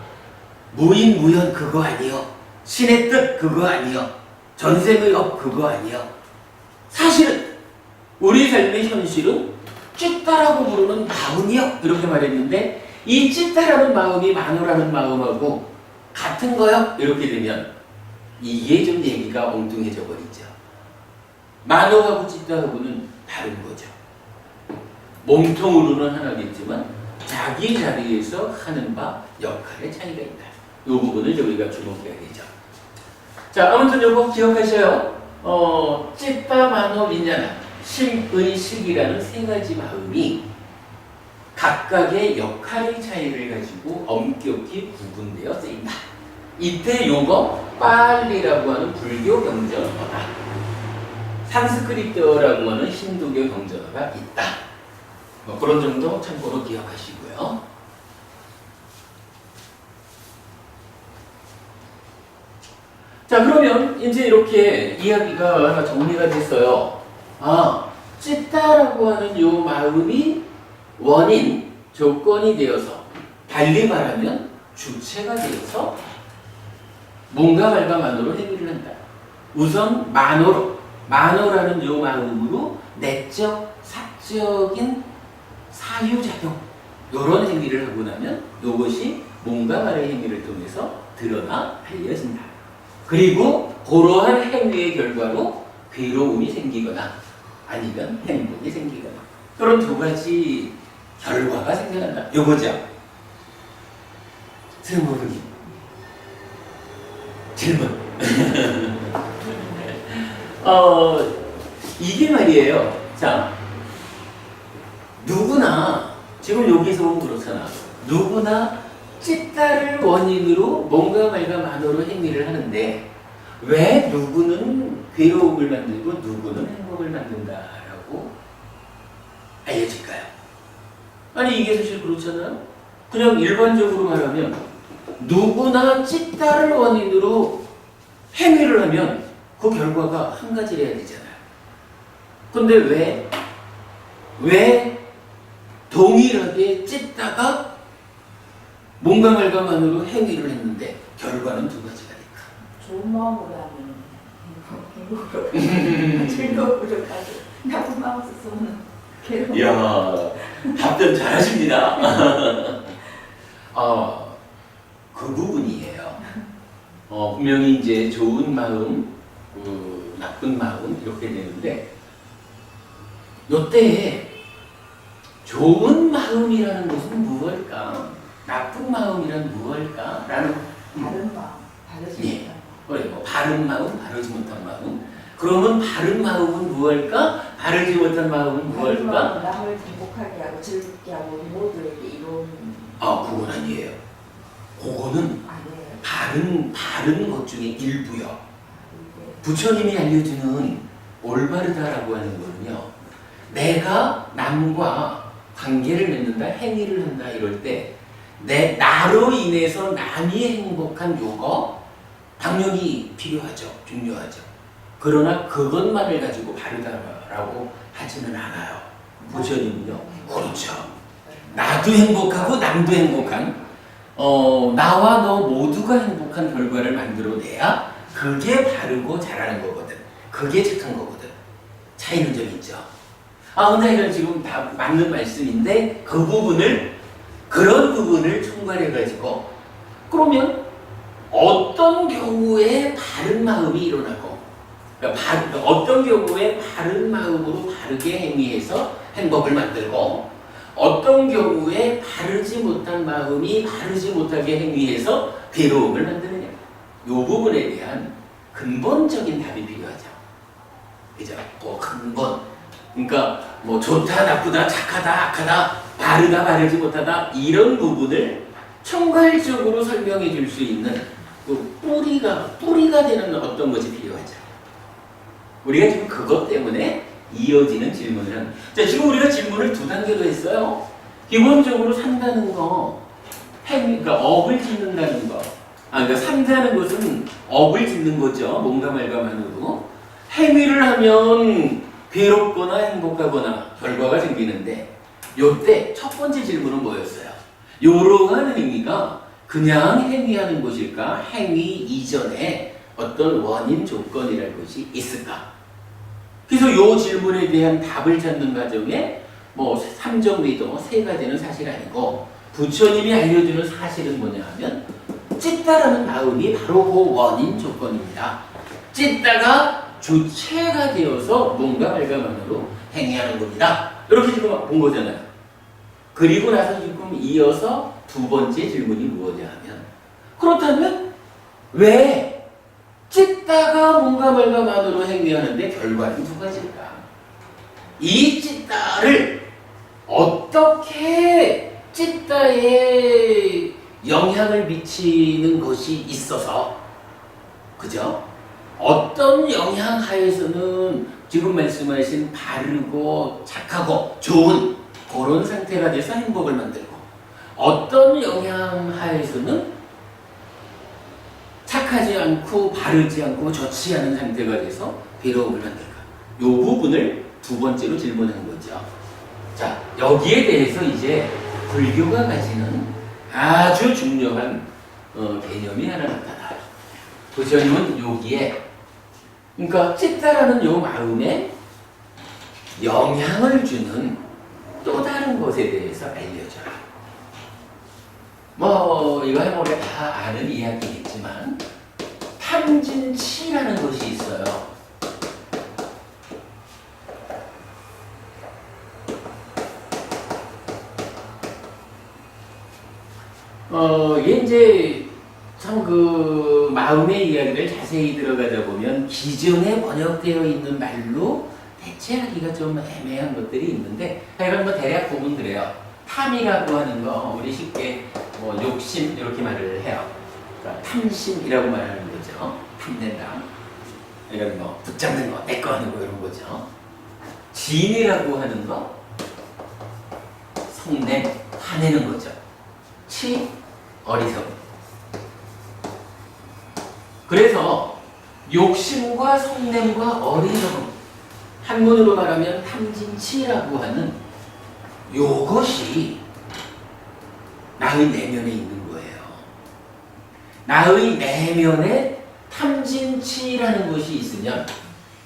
무인무현 그거 아니요. 신의 뜻 그거 아니요. 전생의 업 그거 아니요. 사실은 우리 삶의 현실은 찌따라고 부르는 마음이요. 이렇게 말했는데 이 찌따라는 마음이 만호라는 마음하고 같은 거요? 이렇게 되면 이게 좀 얘기가 엉뚱해져 버리죠. 만호하고 찌따하고는 다른 거죠. 몸통으로는 하나겠지만 자기 자리에서 하는 바 역할의 차이가 있다. 이 부분을 우리가 주목해야 되죠. 자, 아무튼 요거 기억하셔요. 찌따 만호 민냐나 심의식이라는 세 가지 마음이 각각의 역할의 차이를 가지고 엄격히 구분되어 쓰인다. 이때 요거 빨리라고 하는 불교 경전어다. 산스크리트어라고 하는 힌두교 경전어가 있다. 뭐 그런 정도 참고로 기억하시고요. 자, 그러면 이제 이렇게 이야기가 하나 정리가 됐어요. 찌따라고 하는 요 마음이 원인, 조건이 되어서, 달리 말하면 주체가 되어서 뭔가 말과만으로 행위를 한다. 우선 만호라는 요 마음으로 내적, 사적인 사유작용, 요런 행위를 하고 나면 요것이 뭔가 말의 행위를 통해서 드러나 알려진다. 그리고 그러한 행위의 결과로 괴로움이 생기거나 아니면 행복이 생기거나 그런 두 가지 결과가 생겨난다. 요거죠. 스모르님 질문. 이게 말이에요. 자, 누구나 지금 여기서 보면 그렇잖아. 누구나 찌따를 원인으로 뭔가 말과 만으로 행위를 하는데 왜 누구는 괴로움을 만들고 누구는 행복을 만든다라고 알려질까요? 아니 이게 사실 그렇잖아요. 그냥 일반적으로 말하면 누구나 찌따를 원인으로 행위를 하면 그 결과가 한 가지여야 되잖아요. 근데 왜 동일하게 찌따가 뭔가 말과만으로 행위를 했는데 결과는 두 가지가 될까? 좋은 마음으로 하면 행복으로 즐거움으로 가고 나쁜 마음 쓰면 괴로움. 이야, 답변 잘하십니다. 그 부분이에요. 분명히 이제 좋은 마음, 나쁜 마음 이렇게 되는데 요때 좋은 마음이라는 것은 무엇일까? 나쁜 마음이란 무엇일까? 라는 바른 마음, 바르지 예. 못한 그래, 뭐 바른 마음, 바르지 못한 마음. 그러면 바른 마음은 무엇일까? 바르지 못한 마음은 바른 무엇일까? 마음은 남을 행복하게 하고 즐겁게 하고 우리 모두에게 이로운 그건 아니에요. 그거는 아니에요. 바른 것 중에 일부요. 이게 부처님이 알려주는 올바르다라고 하는 거는요. 내가 남과 관계를 맺는다, 행위를 한다 이럴 때 나로 인해서 남이 행복한 요거 당연히 필요하죠. 중요하죠. 그러나 그것만을 가지고 바르다라고 하지는 않아요. 부처님은요. 그렇죠. 나도 행복하고 남도 행복한 나와 너 모두가 행복한 결과를 만들어내야 그게 바르고 잘하는 거거든. 그게 착한 거거든. 차이는 좀 있죠. 근데 이건 지금 다 맞는 말씀인데 그런 부분을 총괄해가지고 그러면 어떤 경우에 바른 마음이 일어나고 그러니까 어떤 경우에 바른 마음으로 바르게 행위해서 행복을 만들고 어떤 경우에 바르지 못한 마음이 바르지 못하게 행위해서 괴로움을 만드느냐. 이 부분에 대한 근본적인 답이 필요하죠. 그죠? 그 근본. 그러니까 뭐 좋다, 나쁘다, 착하다, 악하다, 바르다, 바르지 못하다 이런 부분을 총괄적으로 설명해 줄 수 있는 그 뿌리가 되는 어떤 것이 필요하죠. 우리가 지금 그것 때문에 이어지는 질문을 하는. 자, 지금 우리가 질문을 두 단계로 했어요. 기본적으로 산다는 거, 그러니까 업을 짓는다는 거. 그러니까 산다는 것은 업을 짓는 거죠. 뭔가 말과만으로. 행위를 하면 괴롭거나 행복하거나 결과가 생기는데, 요때 첫 번째 질문은 뭐였어요? 요러한 행위가 그냥 행위하는 것일까? 행위 이전에 어떤 원인 조건이랄 것이 있을까? 그래서 요 질문에 대한 답을 찾는 과정에 뭐 삼정리도 세 가지는 사실 아니고 부처님이 알려주는 사실은 뭐냐 하면 찢다라는 마음이 바로 그 원인 조건입니다. 찢다가 주체가 되어서 뭔가 말과만으로 행위하는 겁니다. 이렇게 지금 본 거잖아요. 그리고 나서 지금 이어서 두 번째 질문이 무엇이냐 하면 그렇다면 왜 찢다가 뭔가 말과만으로 행위하는데 결과는 두 가지일까? 이 찢다를 어떻게 찢다에 영향을 미치는 것이 있어서, 그죠? 어떤 영향 하에서는 지금 말씀하신 바르고 착하고 좋은 그런 상태가 돼서 행복을 만들고, 어떤 영향 하에서는 착하지 않고 바르지 않고 좋지 않은 상태가 돼서 괴로움을 만들까? 이 부분을 두 번째로 질문한 거죠. 자, 여기에 대해서 이제 불교가 가지는 아주 중요한 개념이 하나 나타나요. 부처님은 여기에, 그러니까 찢다라는 요 마음에 영향을 주는 또 다른 것에 대해서 알려줘요. 뭐 이거 우리가 다 아는 이야기겠지만 탐진치라는 것이 있어요. 이게 이제 참 그 마음의 이야기를 자세히 들어가다 보면 기존에 번역되어 있는 말로 대체하기가 좀 애매한 것들이 있는데, 하여간 뭐 대략 보면 그래요. 탐이라고 하는 거 우리 쉽게 뭐 욕심 이렇게 말을 해요. 그러니까 탐심이라고 말하는 거죠. 탐낸다. 이건 뭐 붙잡는 거, 내 거 하는 거 이런 거죠. 진이라고 하는 거, 성냄, 화내는 거죠. 치, 어리석음. 그래서 욕심과 성냄과 어리석음, 한문으로 말하면 탐진치라고 하는 요것이 나의 내면에 있는 거예요. 나의 내면에 탐진치라는 것이 있으면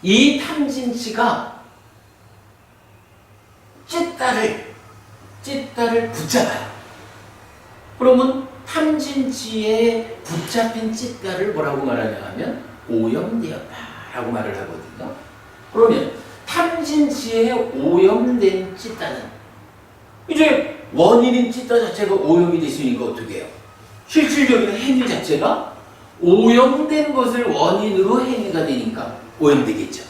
이 탐진치가 찢다를 붙잡아요. 그러면 탐진치에 붙잡힌 찢다를 뭐라고 말하냐 하면 오염되었다라고 말을 하거든요. 그러면 탐진치에 오염된 찢다는 이제 원인인 찢다 자체가 오염이 됐으니까 어떻게 해요? 실질적인 행위 자체가 오염된 것을 원인으로 행위가 되니까 오염되겠죠.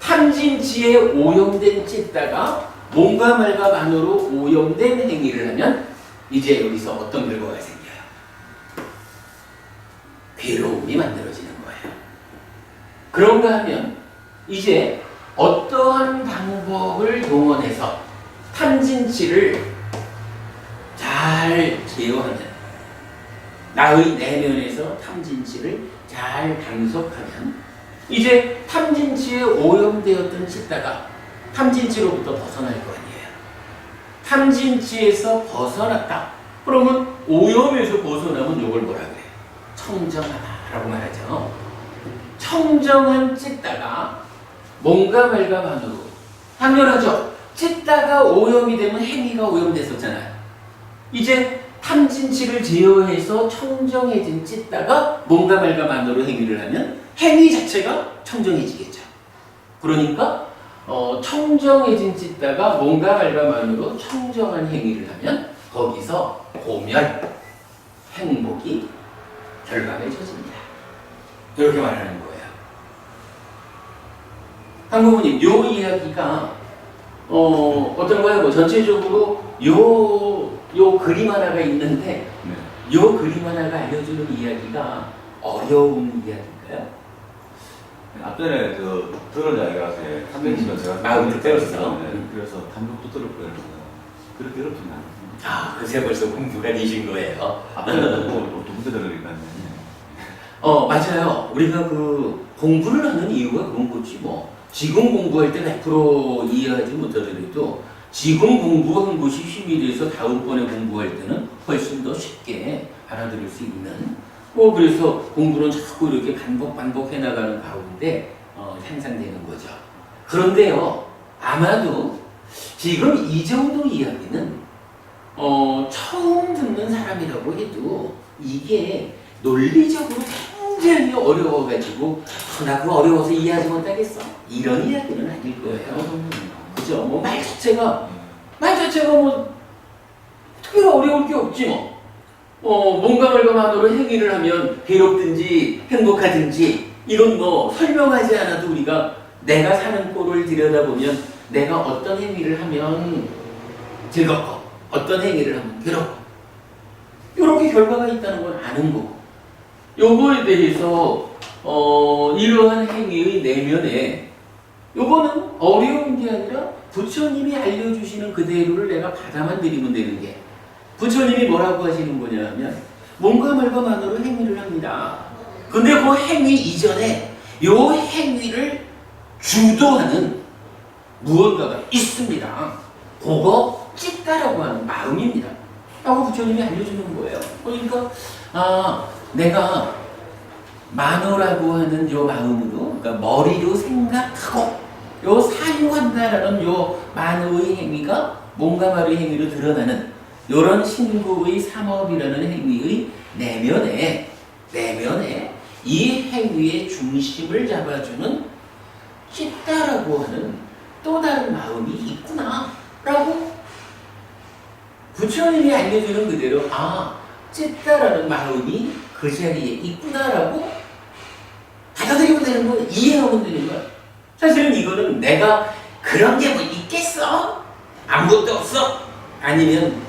탐진치에 오염된 찢다가 몸과 말과 만으로 오염된 행위를 하면 이제 여기서 어떤 결과가 생겨요? 괴로움이 만들어지는 거예요. 그런가 하면 이제 어떠한 방법을 동원해서 탐진치를 잘 제어하면, 나의 내면에서 탐진치를 잘 단속하면 이제 탐진치에 오염되었던 찢다가 탐진치로부터 벗어날 거 아니에요. 탐진치에서 벗어났다. 그러면 오염에서 벗어나면 이걸 뭐라 그래요? 청정하다라고 말하죠. 청정한 찢다가 몸과 말과 만으로, 당연하죠. 찢다가 오염이 되면 행위가 오염됐었잖아요. 이제 탐진치를 제어해서 청정해진 찢다가 몸과 말과 만으로 행위를 하면 행위 자체가 청정해지겠죠. 그러니까 청정해진 찢다가 몸과 말과 만으로 청정한 행위를 하면 거기서 고멸, 행복이 결과맺어집니다. 이렇게 말하는 거예요. 한국부님, 요 이야기가 어떤 거야? 뭐 전체적으로 요 그림 하나가 있는데, 요 그림 하나가 알려주는 이야기가 어려운 이야기인가요? 앞전에 들은 이야기라서 탐진치가 제가 마음을 때렸어. 그래서 담력도 들었고요. 그렇게 어렵지는 않습니다. 아, 그새 벌써 공부가 되신 거예요. 앞전에 듣고 두 번째 들으니까요. 맞아요. 우리가 그 공부를 하는 이유가 그런 거지 뭐. 지금 공부할 때 100% 이해하지 못하더라도 지금 공부한 것이 힘이 돼서 다음번에 공부할 때는 훨씬 더 쉽게 알아들을 수 있는, 그래서 공부는 자꾸 이렇게 반복해 나가는 가운데 향상되는 거죠. 그런데요, 아마도 지금 이 정도 이야기는 처음 듣는 사람이라고 해도 이게 논리적으로 굉장히 어려워가지고 나 그거 어려워서 이해하지 못하겠어, 이런 이야기는 아닐 거예요. 그죠? 뭐 말 자체가 뭐 특별히 어려울 게 없지 뭐. 몸과 말과만으로 행위를 하면 괴롭든지 행복하든지 이건 뭐 설명하지 않아도 우리가 내가 사는 꼴을 들여다보면 내가 어떤 행위를 하면 즐겁고 어떤 행위를 하면 괴롭고 이렇게 결과가 있다는 걸 아는 거고 요거에 대해서 이러한 행위의 내면에 요거는 어려운 게 아니라 부처님이 알려주시는 그대로를 내가 받아만 들이면 되는 게 부처님이 뭐라고 하시는 거냐면 몸과 말과만으로 행위를 합니다. 근데 그 행위 이전에 요 행위를 주도하는 무언가가 있습니다. 그거 찢다라고 하는 마음입니다. 라고 부처님이 알려주는 거예요. 그러니까 내가 만호라고 하는 요 마음으로 그러니까 머리로 생각하고 요 사유한다라는 요 만호의 행위가 몸과 말의 행위로 드러나는 요런 신구의 삼업이라는 행위의 내면에 이 행위의 중심을 잡아주는 찢다라고 하는 또 다른 마음이 있구나 라고 부처님이 알려주는 그대로 찢다라는 마음이 그 자리에 있구나라고 받아들이면 되는 거야. 이해하면 되는 거야. 사실은 이거는 내가 그런 게 뭐 있겠어? 아무것도 없어? 아니면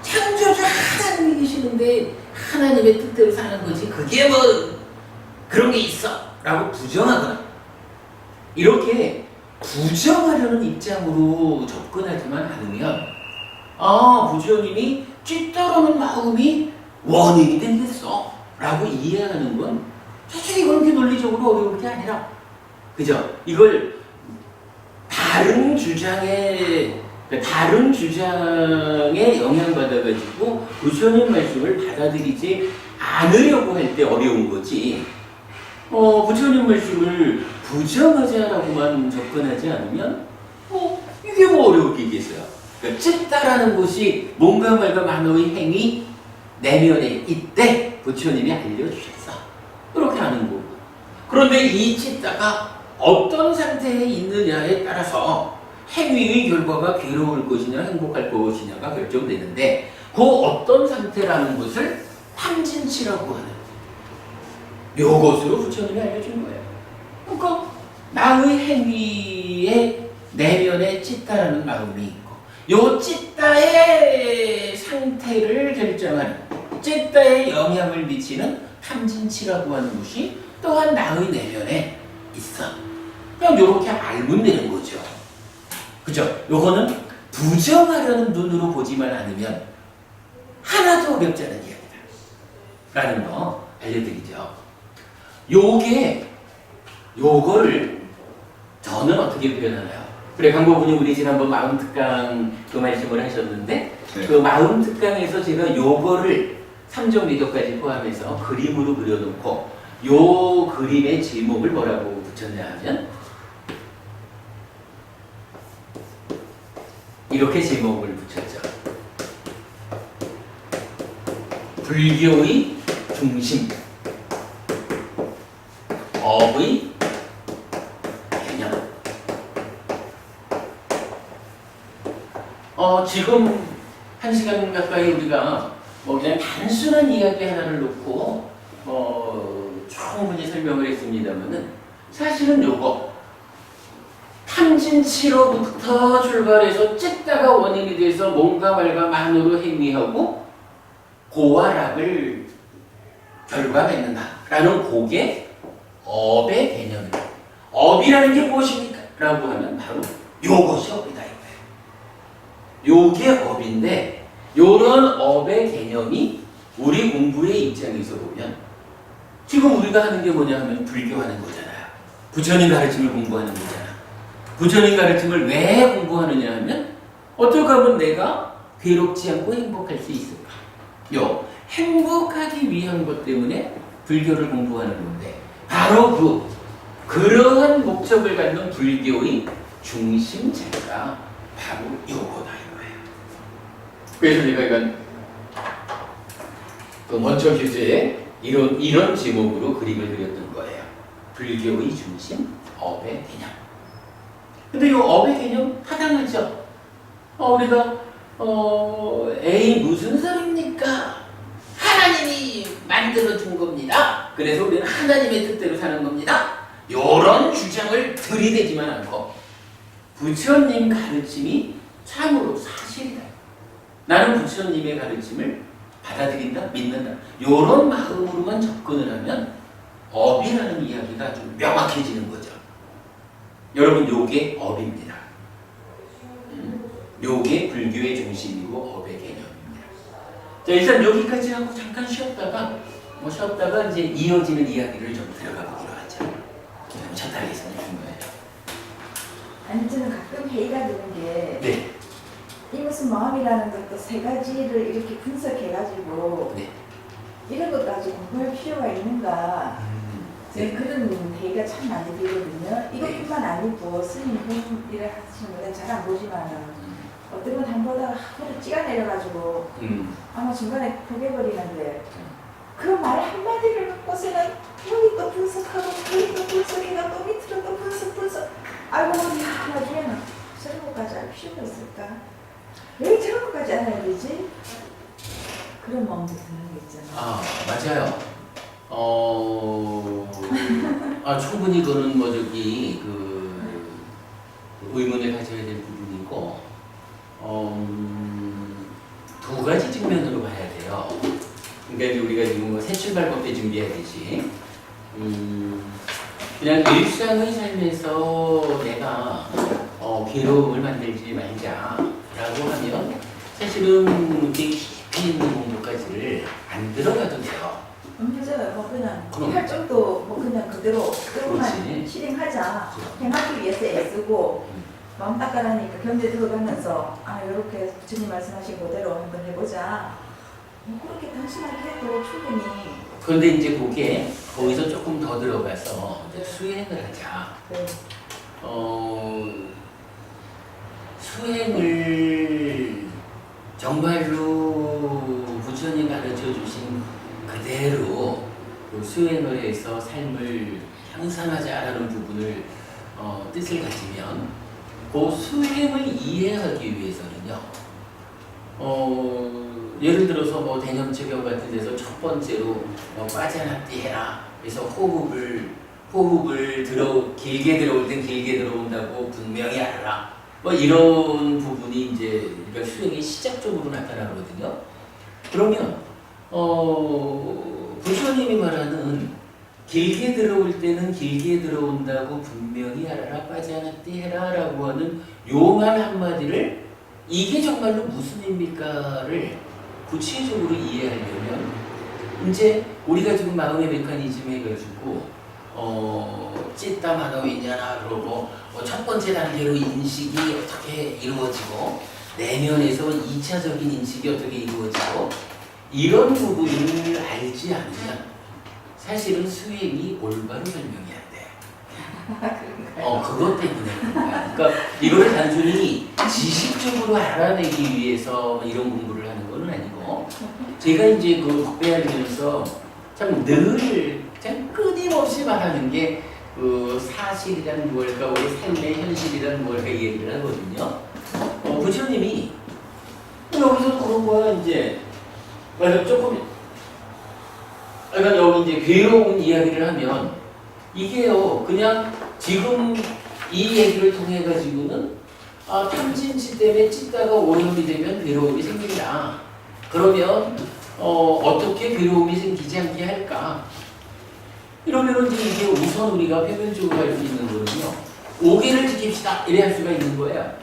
창조주 하나님이 계시는데 하나님의 뜻대로 사는 거지 그게 뭐 그런 게 있어? 라고 부정하거나 이렇게 부정하려는 입장으로 접근하지만 않으면 부처님이 찢다라는 마음이 원인이 되겠어 라고 이해하는 건 사실 이건 그렇게 논리적으로 어려울 게 아니라 그죠? 이걸 다른 주장에 영향받아가지고 부처님 말씀을 받아들이지 않으려고 할 때 어려운 거지 부처님 말씀을 부정하자라고만 접근하지 않으면 이게 뭐 어려울 게 있겠어요. 그러니까 찢다라는 것이 몸과 말과 만호의 행위 내면에 있대 부처님이 알려주셨어. 그렇게 하는 거고. 그런데 이 찢다가 어떤 상태에 있느냐에 따라서 행위의 결과가 괴로울 것이냐 행복할 것이냐가 결정되는데 그 어떤 상태라는 것을 탐진치라고 하는 요것으로 부처님이 알려준 거예요. 그러니까 나의 행위의 내면에 찢다라는 마음이 있고 요 찢다의 상태를 결정하는 찢다에 영향을 미치는 탐진치라고 하는 것이 또한 나의 내면에 있어. 그냥 요렇게 알면 되는 거죠. 그죠? 요거는 부정하려는 눈으로 보지만 않으면 하나도 어렵지 않은 이야기다 라는 거 알려드리죠. 요거를 저는 어떻게 표현하나요? 그래 강보분이 우리 지난번 마음특강 그 말씀을 하셨는데 그 마음특강에서 제가 요거를 3종 미도까지 포함해서 그림으로 그려놓고 요 그림의 제목을 뭐라고 붙였냐 하면 이렇게 제목을 붙였죠. 불교의 중심, 업의 개념. 지금 1시간 가까이 우리가 뭐 그냥 단순한 이야기 하나를 놓고 충분히 설명을 했습니다만은 사실은 요거 탐진치로부터 출발해서 찢다가 원인이 돼서 몸과 말과 만으로 행위하고 고와락을 결과맺는다라는 그게 업의 개념입니다. 업이라는 게 무엇입니까? 라고 하면 바로 요것이 업이다 이거예요. 요게 업인데 요런 업의 개념이 우리 공부의 입장에서 보면 지금 우리가 하는 게 뭐냐 하면 불교하는 거잖아요. 부처님 가르침을 공부하는 거잖아. 부처님 가르침을 왜 공부하느냐 하면 어떻게 하면 내가 괴롭지 않고 행복할 수 있을까? 행복하기 위한 것 때문에 불교를 공부하는 건데 바로 그러한 목적을 갖는 불교의 중심체가 바로 요거다 이거예요. 그래서 제가 이건 그 원초 교재에 이런 제목으로 그림을 그렸던 거예요. 불교의 중심, 업의 개념. 근데 이 업의 개념 타당하죠? 우리가 에이 무슨 소리입니까? 하나 만들어 준 겁니다. 그래서 우리는 하나님의 뜻대로 사는 겁니다. 이런 주장을 들이대지만 않고 부처님 가르침이 참으로 사실이다. 나는 부처님의 가르침을 받아들인다, 믿는다. 이런 마음으로만 접근을 하면 업이라는 이야기가 좀 명확해지는 거죠. 여러분, 요게 업입니다. 요게 불교의 중심이고 업의 개념입니다. 자, 일단 여기까지 하고 잠깐 쉬었다가 이제 이어지는 이야기를 좀 들어가 보기로 하죠. 첫달에 있는 거예요. 아니 저는 가끔 회의가 드는 게 네. 이것은 마음이라는 것도 세 가지를 이렇게 분석해가지고 네. 이런 것까지 공부할 필요가 있는가 네. 그런 회의가 참 많이 들거든요. 이것뿐만 아니고 스님 일을 하시는 분은 잘 안 보지만은 어떤 건 한 보다가 하루 찍어내려가지고 아마 중간에 포기해버리는데 그 말 한마디를 갖고서는 여기 또 분석하고 여기 또 분석해가 또 밑으로 또 분석 아이고 야 나중에는 저런 것까지 할 필요가 있을까? 왜 저런 것까지 알아야 되지? 그런 마음도 드는 게 있잖아요. 맞아요. 충분히 그거는 의문을 가져야 될 부분이고, 두 가지 측면으로 봐야 돼요. 그러니까 우리가 지금 새 출발법 때 준비하듯이, 그냥 일상의 삶에서 내가 괴로움을 만들지 말자라고 하면 사실은 이렇게 깊이 있는 공부까지를 안 들어가도 돼요. 맞아요. 뭐 그냥 그럼. 할 정도 뭐 그냥 그대로만 그렇지. 실행하자. 그렇죠. 행하기 위해서 애쓰고 마음 닦아라니까 견제 들어가면서 이렇게 부처님 말씀하신 그대로 한번 해보자. 뭐 그렇게 단순하게 해도 충분히. 그런데 이제 그게 거기서 조금 더 들어가서 이제 수행을 하자. 네. 수행을 정말로 부처님 가르쳐 주신 그대로 그 수행을 해서 삶을 향상하자라는 부분을 뜻을 가지면 그 수행을 이해하기 위해서는요. 예를 들어서 뭐 대념체경 같은 데서 첫 번째로 빠져나띠 해라. 그래서 호흡을 길게 들어올 땐 길게 들어온다고 분명히 알아라. 뭐 이런 부분이 이제 그러니까 수행의 시작적으로 나타나거든요. 그러면 부처님이 말하는 길게 들어올 때는 길게 들어온다고 분명히 알아라, 빠져나띠 해라라고 하는 요 말 한마디를 이게 정말로 무슨 의미일까를 구체적으로 이해하려면 이제 우리가 지금 마음의 메커니즘 해가지고 찌따 마노이냐나 그러고 첫 번째 단계로 인식이 어떻게 이루어지고 내면에서 2차적인 인식이 어떻게 이루어지고 이런 부분을 알지 않으면 사실은 수행이 올바로 설명이 안 돼. 그것 때문에 그런 거야. 그러니까 이거를 단순히 지식적으로 알아내기 위해서 이런 공부를 하는 건 아니고 제가 이제 그 법배하면서 참 끊임없이 말하는 게 그 사실이란 무엇일까, 우리 삶의 현실이란 무엇일까 이 얘기를 하거든요. 부처님이 여기서 그런 거야 이제 조금 그러니까 여기 이제 괴로운 이야기를 하면 이게요 그냥 지금 이 얘기를 통해 가지고는 탐진치 때문에 찢다가 오염이 되면 괴로움이 생긴다. 그러면 어떻게 괴로움이 생기지 않게 할까? 이러면 이제 이게 우선 우리가 표면적으로 할 수 있는 거는요. 5개를 지킵시다. 이래 할 수가 있는 거예요.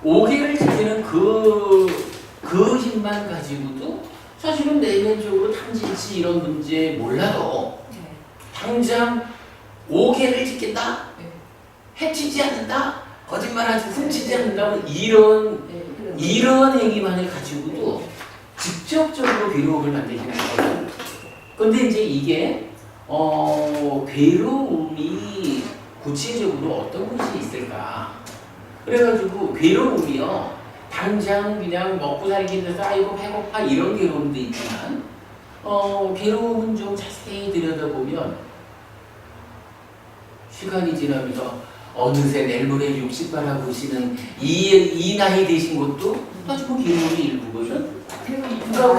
5개를 지키는 그 힘만 가지고도 사실은 내면적으로 탐진치 이런 문제 몰라도 당장 5개를 지킨다? 해치지 않는다? 거짓말하지 훔치지 않는다? 이런 행위만을 가지고도 직접적으로 괴로움을 만들지는 거예요. 근데 이제 이게 괴로움이 구체적으로 어떤 것이 있을까? 그래가지고 괴로움이요. 당장 그냥 먹고 살기 위해서 아이고 배고파 이런 괴로움도 있지만 괴로움은 좀 자세히 들여다보면 시간이 지나면서 어느새 내일 모레 60 바라보시는 이 나이 되신 것도 사실 괴로움의 일부거든. 그러니까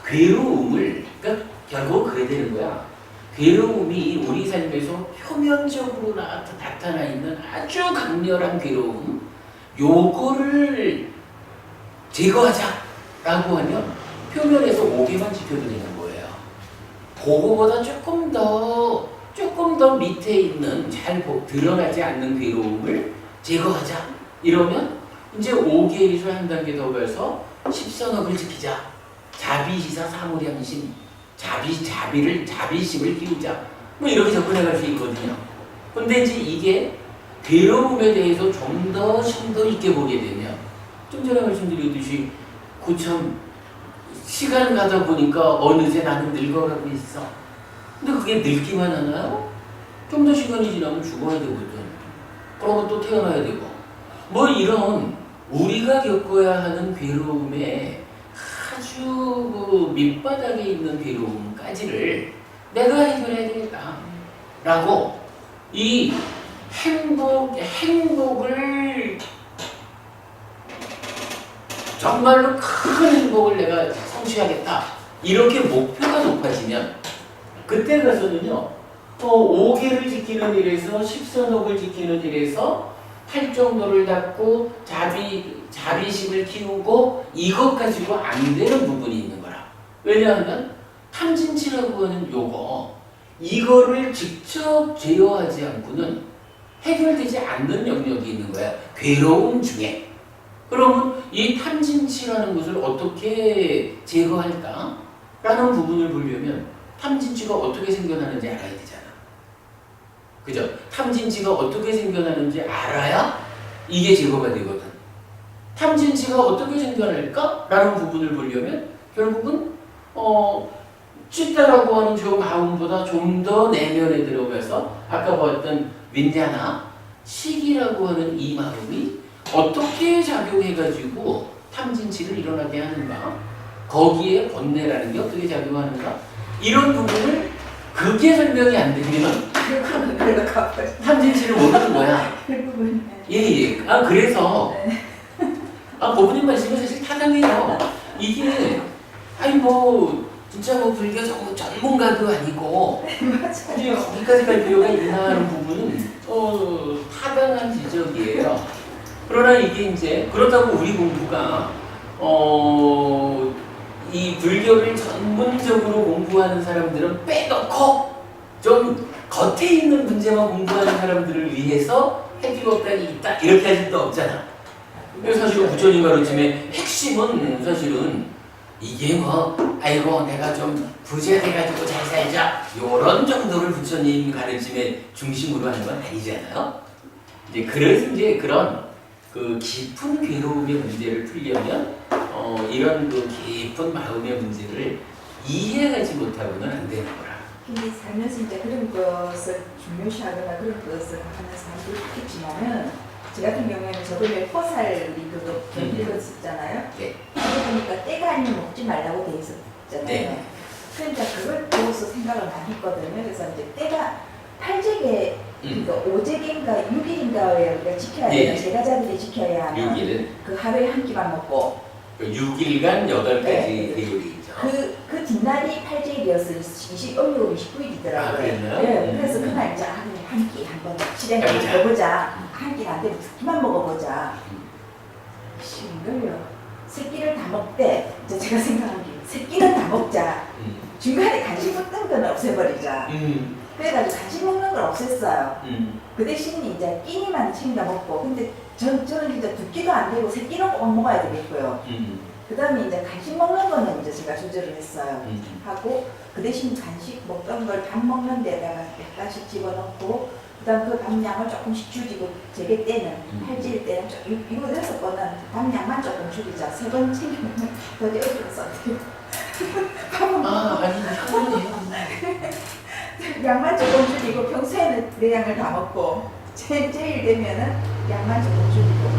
괴로움을 그러니까 결국 그래 되는 거야. 괴로움이 우리 삶에서 표면적으로 나타나 있는 아주 강렬한 괴로움, 요거를 제거하자라고 하면 표면에서 5개만 지켜도 되는 거예요. 그거보다 조금 더 밑에 있는 잘 드러나지 않는 괴로움을 제거하자. 이러면 이제 5개에서 한 단계 더 가서 십선업을 지키자. 자비시사 사무량심. 자비심을 키우자. 뭐 이렇게 접근해 갈 수 있거든요. 근데 이제 이게 괴로움에 대해서 좀 더 심도 있게 보게 되면 좀 전에 말씀드렸듯이 고참 시간 가다 보니까 어느새 나는 늙어가고 있어. 근데 그게 늙기만 하나요? 좀 더 시간이 지나면 죽어야 되거든. 그러면 또 태어나야 되고. 뭐 이런 우리가 겪어야 하는 괴로움에 아주 그 밑바닥에 있는 괴로움까지를 내가 해결해야 되겠다. 라고 이 행복을 정말로 큰 행복을 내가 성취하겠다. 이렇게 목표가 높아지면 그때 가서는요. 5개를 지키는 일에서 10선옥을 지키는 일에서 팔정도를 닦고 자비심을 키우고 이것 가지고 안 되는 부분이 있는 거라. 왜냐하면 탐진치라고 하는 이거를 직접 제어하지 않고는 해결되지 않는 영역이 있는 거야. 괴로움 중에. 그러면 이 탐진치라는 것을 어떻게 제거할까? 라는 부분을 보려면 탐진치가 어떻게 생겨나는지 알아야 되잖아. 그죠? 탐진치가 어떻게 생겨나는지 알아야 이게 제거가 되거든. 탐진치가 어떻게 생겨날까? 라는 부분을 보려면 결국은 찌따라고 하는 저 마음보다 좀 더 내면에 들어가서 아까 봤던 윈냐나 식이라고 하는 이 마음이 어떻게 작용해가지고 탐진치를 일어나게 하는가? 거기에 번뇌라는 게 어떻게 작용하는가? 이런 부분을 그게 설명이 안 되면 탐진치를 모르는 거야. 예. 그래서 법부님 말씀이 사실 타당해요. 이게 진짜 불교 전문가도 아니고 이제 거기까지 갈 필요가 있나 하는 부분은 타당한 지적이에요. 그러나 이게 이제 그렇다고 우리 공부가 이 불교를 전문적으로 공부하는 사람들은 빼놓고 좀 겉에 있는 문제만 공부하는 사람들을 위해서 해주업단이 있다 이렇게 할 수도 없잖아. 그래서 사실은 부처님 가르침의 핵심은 사실은 이게 내가 좀 부자 돼가지고 잘 살자 요런 정도를 부처님 가르침의 중심으로 하는 건 아니잖아요. 그래서 그런 그 깊은 괴로움의 문제를 풀려면 이런 그 깊은 마음의 문제를 이해하지 못하고는 안 되는 거라. 근데 살면서 이제 그런 것을 중요시하거나 그런 것을 하는 사람도 있겠지만은 저 같은 경우에는 저번에 포살이 그거 읽었었잖아요. 네. 그러다 보니까 때가 아니면 먹지 말라고 돼 있었잖아요. 네. 그러니까 그걸 보고서 생각을 많이 했거든요. 그래서 이제 때가 8제개, 그러니까 5제개인가 6일인가에 우리가 지켜야 돼요. 네. 제가자들이 지켜야 하는 6일은 그 하루에 한 끼만 먹고 6일간 8가지 네. 대요리 있죠. 그 뒷날이 8제일이었어요. 29일, 29일이더라고요. 아, 그랬나요? 네, 그래서 그날 이제 한 끼 한번 실행을 해보자. 해보자. 한 끼 안 되면 두 끼만 먹어보자. 신걸요. 세 끼를 다 먹되 이제 제가 생각한 게 세 끼는 다 먹자. 중간에 간식 먹던 건 없애버리자. 그래가지고 간식 먹는 걸 없앴어요. 그 대신 이제 끼니만 챙겨 먹고, 근데 저는 이제 두 끼도 안 되고 세 끼는 꼭 먹어야 되겠고요. 그 다음에 이제 간식 먹는 거는 이제 제가 조절을 했어요. 하고, 그 대신 간식 먹던 걸 밥 먹는 데다가 약간씩 집어넣고, 그 다음 그 밥량을 조금씩 줄이고, 제게 때는, 팔질 때는, 이거 6번은 밥량만 조금 줄이자. 3번 챙겨먹는 거지, 어디서 어떻게. 밥은 양만 조금 줄이고, 평소에는 내 양을 다 먹고, 제일 되면은 양만 조금 줄이고.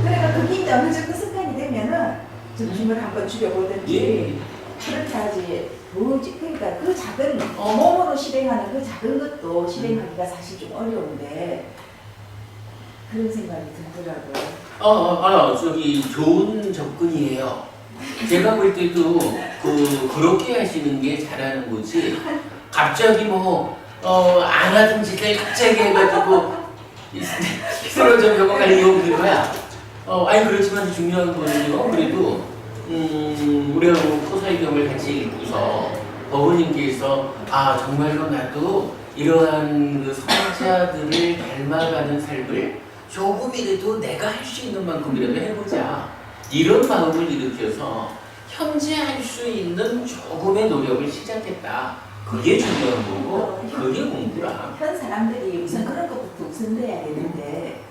그래가 그게 이제 어느 정도 습관이 되면은 점심을 한번 줄여보든지 그렇게 하지. 그러니까 그 작은 몸으로 실행하는 그 작은 것도 실행하기가 사실 좀 어려운데 그런 생각이 들더라고요. 좋은 접근이에요. 제가 볼 때도 그렇게 하시는 게 잘하는 거지. 갑자기 안 하던 짓을 갑자기 해가지고 쓰러져 병원 갈 이유 없는 거야. 아니 그렇지만 중요한 거는요. 그래도 우리가 토사이경을 같이 읽고서 버부님께서 정말로 나도 이러한 그 성자들을 닮아가는 삶을 조금이라도 내가 할 수 있는 만큼이라도 해보자. 이런 마음을 일으켜서 현재 할 수 있는 조금의 노력을 시작했다. 그게 중요한 거고 그게 공부라. 현 사람들이 우선 그런 것부터 우선돼야 되는데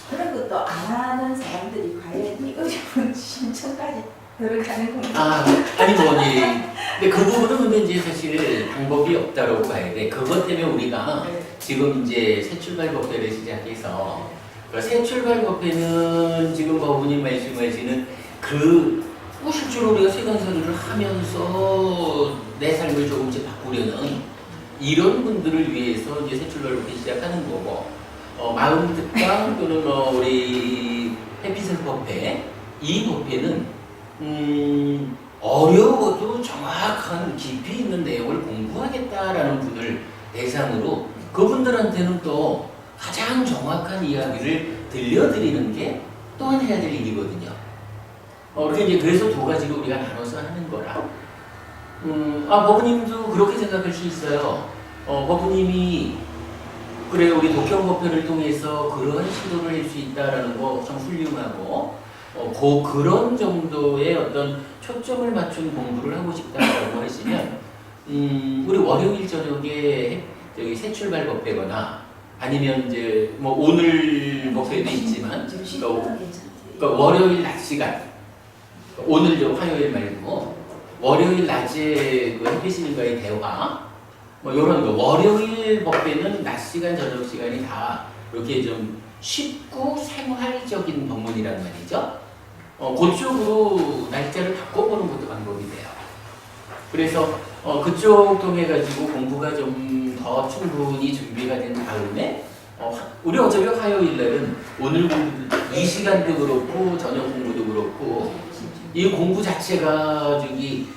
그런 것도 안 하는 사람들이 과연 이 어려운 신청까지 들어가는 건가? 아니 근데 그 부분은 근데 이제 사실 방법이 없다라고 봐야 돼. 그것 때문에 우리가 지금 이제 새 출발 법회를 시작해서 새 출발 법회는 지금 버부님 말씀하시는 실제로 우리가 세간설을 하면서 내 삶을 조금씩 바꾸려는 이런 분들을 위해서 이제 새 출발 법회 시작하는 거고 마음특강 또는 우리 해피셀 법회 이 법회는 어려워도 정확한 깊이 있는 내용을 공부하겠다라는 분을 대상으로 그분들한테는 또 가장 정확한 이야기를 들려드리는 게 또한 해야 될 일이거든요. 그래서 두 가지로 우리가 나눠서 하는 거라. 버부님도 그렇게 생각할 수 있어요. 버부님이 그래 우리 독경법회를 통해서 그런 시도를 할 수 있다라는 거 참 훌륭하고 그런 정도의 어떤 초점을 맞춘 공부를 하고 싶다라고 하시면 우리 월요일 저녁에 새 출발 법회거나 아니면 이제 오늘 법회도 있지만 그러니까 월요일 낮 시간 오늘 화요일 말고 월요일 낮에 그 햇빛님과의 대화 이런 거 월요일 법회는 낮 시간 저녁 시간이 다 이렇게 좀 쉽고 생활적인 법문이란 말이죠. 그쪽으로 날짜를 바꿔보는 것도 방법이 돼요. 그래서 그쪽 통해 가지고 공부가 좀 더 충분히 준비가 된 다음에 우리 어차피 화요일 날은 오늘 공부도 이 시간도 그렇고 저녁 공부도 그렇고 이 공부 자체가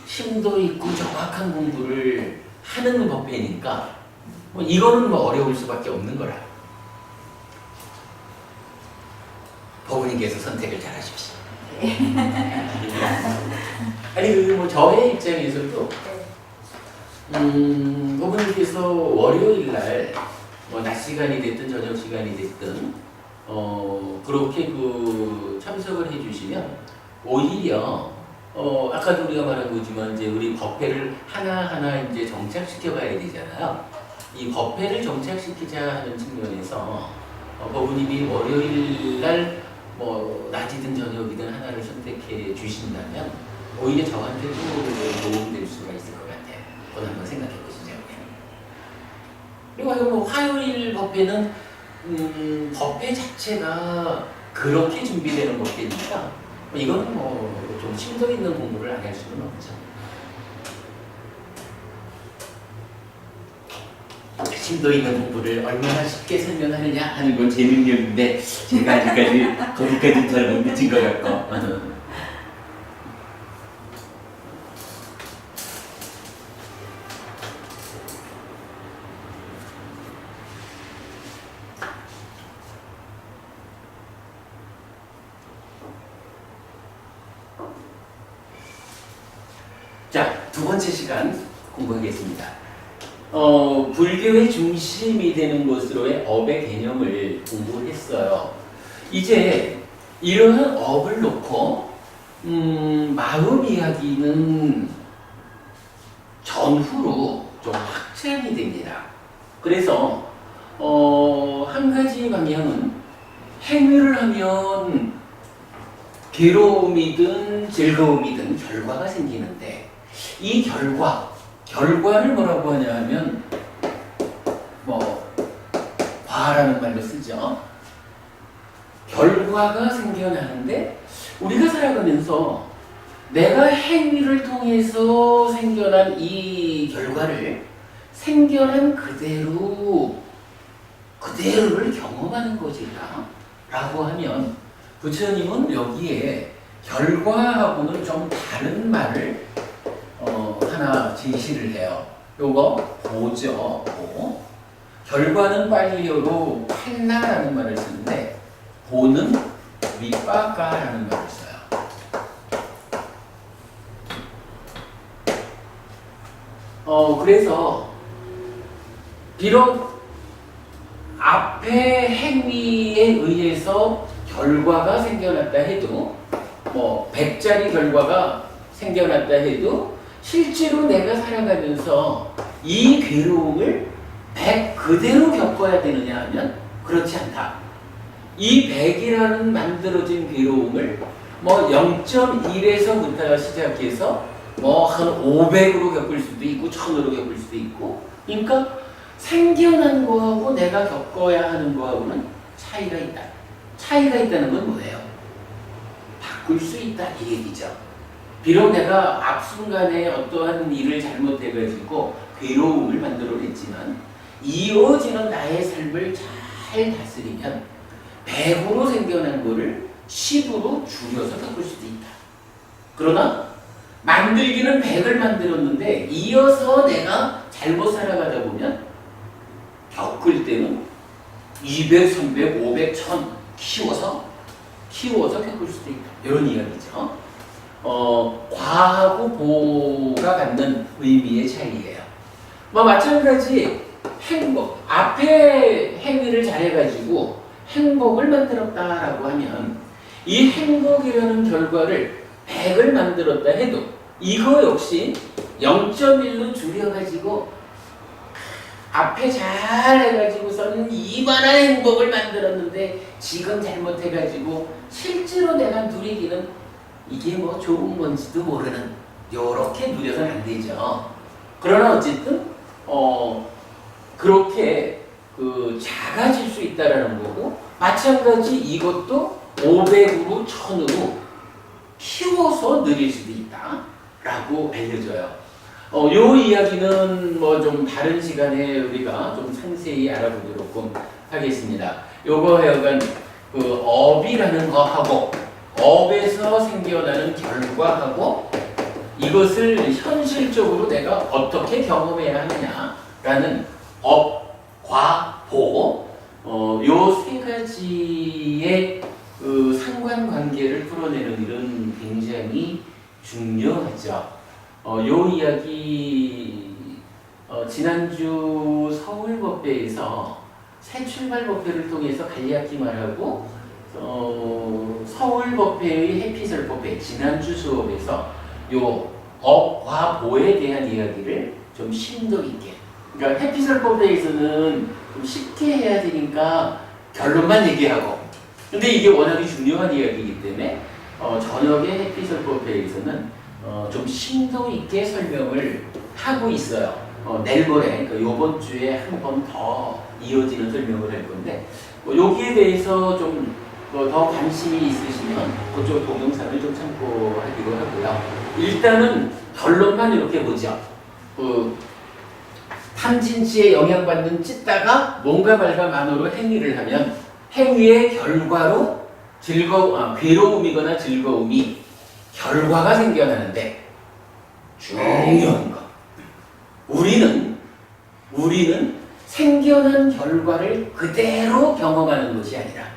심도 있고 정확한 공부를 하는 법회니까 이거는 어려울 수밖에 없는 거라. 버부님께서 선택을 잘 하십시오. 아니 저의 입장에서도 버부님께서 월요일 날 낮 시간이 됐든 저녁 시간이 됐든 그렇게 참석을 해주시면 오히려 아까도 우리가 말한 거지만 이제 우리 법회를 하나하나 이제 정착시켜 가야 되잖아요. 이 법회를 정착시키자 하는 측면에서 버부님이 월요일 날 낮이든 저녁이든 하나를 선택해 주신다면 오히려 저한테도 도움될 수가 있을 것 같아요. 그건 한번 생각해 보시죠. 그리고 화요일 법회는 법회 자체가 그렇게 준비되는 법회니까 이건 좀 심도 있는 공부를 안 할 수는 없죠. 심도 있는 공부를 얼마나 쉽게 설명하느냐 하는 건 제 능력인데 제가 아직까지 거기까지는 잘 못 미친 것 같고 자, 두 번째 시간 공부하겠습니다. 불교의 중심이 되는 것으로의 업의 개념을 공부했어요. 이제 이러한 업을 놓고 마음 이야기는 전후로 좀 확장이 됩니다. 그래서 한 가지 방향은 행위를 하면 괴로움이든 즐거움이든 결과가 생기는데 이 결과를 뭐라고 하냐 하면 과라는 말로 쓰죠. 결과가 생겨나는데 우리가 살아가면서 내가 행위를 통해서 생겨난 이 결과를 생겨난 그대로를 경험하는 것일까? 라고 하면 부처님은 여기에 결과하고는 좀 다른 말을 하나 제시를 해요. 요거 보죠. 보. 결과는 빨리어로 팔라라는 말을 쓰는데 보는 윗바가라는 말을 써요. 그래서 비록 앞에 행위에 의해서 결과가 생겨났다 해도 100짜리 결과가 생겨났다 해도 실제로 내가 살아가면서 이 괴로움을 100 그대로 겪어야 되느냐 하면 그렇지 않다. 이 100이라는 만들어진 괴로움을 0.1에서부터 시작해서 한 500으로 겪을 수도 있고 1000으로 겪을 수도 있고, 그러니까 생겨난 거하고 내가 겪어야 하는 거하고는 차이가 있다. 차이가 있다는 건 뭐예요? 바꿀 수 있다 이 얘기죠. 비록 내가 앞순간에 어떠한 일을 잘못해가지고 괴로움을 만들어냈지만 이어지는 나의 삶을 잘 다스리면 100으로 생겨난 거를 10으로 줄여서 겪을 수도 있다. 그러나 만들기는 100을 만들었는데 이어서 내가 잘못 살아가다 보면 겪을 때는 200, 300, 500, 1000 키워서 겪을 수도 있다. 이런 이야기죠. 과하고 보가 갖는 의미의 차이예요. 마찬가지 행복. 앞에 행위를 잘해가지고 행복을 만들었다라고 하면 이 행복이라는 결과를 100을 만들었다 해도 이거 역시 0.1로 줄여가지고 앞에 잘 해가지고서는 이만한 행복을 만들었는데 지금 잘못해가지고 실제로 내가 누리기는 이게 좋은 건지도 모르는, 요렇게 누려서는 안 되죠. 그러나 어쨌든 그렇게 작아질 수 있다라는 거고, 마찬가지 이것도 500으로 1000으로 키워서 느릴 수도 있다라고 알려져요. 요 이야기는 좀 다른 시간에 우리가 좀 상세히 알아보도록 하겠습니다. 요거 하여간 업이라는 거하고 업에서 생겨나는 결과하고 이것을 현실적으로 내가 어떻게 경험해야 하느냐라는 업, 과, 보, 요 세 가지의 상관관계를 풀어내는 일은 굉장히 중요하죠. 요 이야기 지난주 서울법회에서 새출발법회를 통해서 간략히 말하고 서울법회의 해피설법회 지난주 수업에서 요 업과 보에 대한 이야기를 좀 심도 있게, 그러니까 해피설법회에서는 좀 쉽게 해야 되니까 결론만 얘기하고, 근데 이게 워낙에 중요한 이야기이기 때문에 저녁에 해피설법회에서는 좀 심도 있게 설명을 하고 있어요. 내일 모레, 그러니까 요번 주에 한 번 더 이어지는 설명을 할 건데, 여기에 대해서 좀 더 관심이 있으시면 그쪽 동영상을 좀 참고하기로 하고요. 일단은 결론만 이렇게 보죠. 탐진치에 영향받는 찢다가 몸과 발과 만으로 행위를 하면 행위의 결과로 괴로움이거나 즐거움이 결과가 생겨나는데, 중요한 거, 우리는 생겨난 결과를 그대로 경험하는 것이 아니라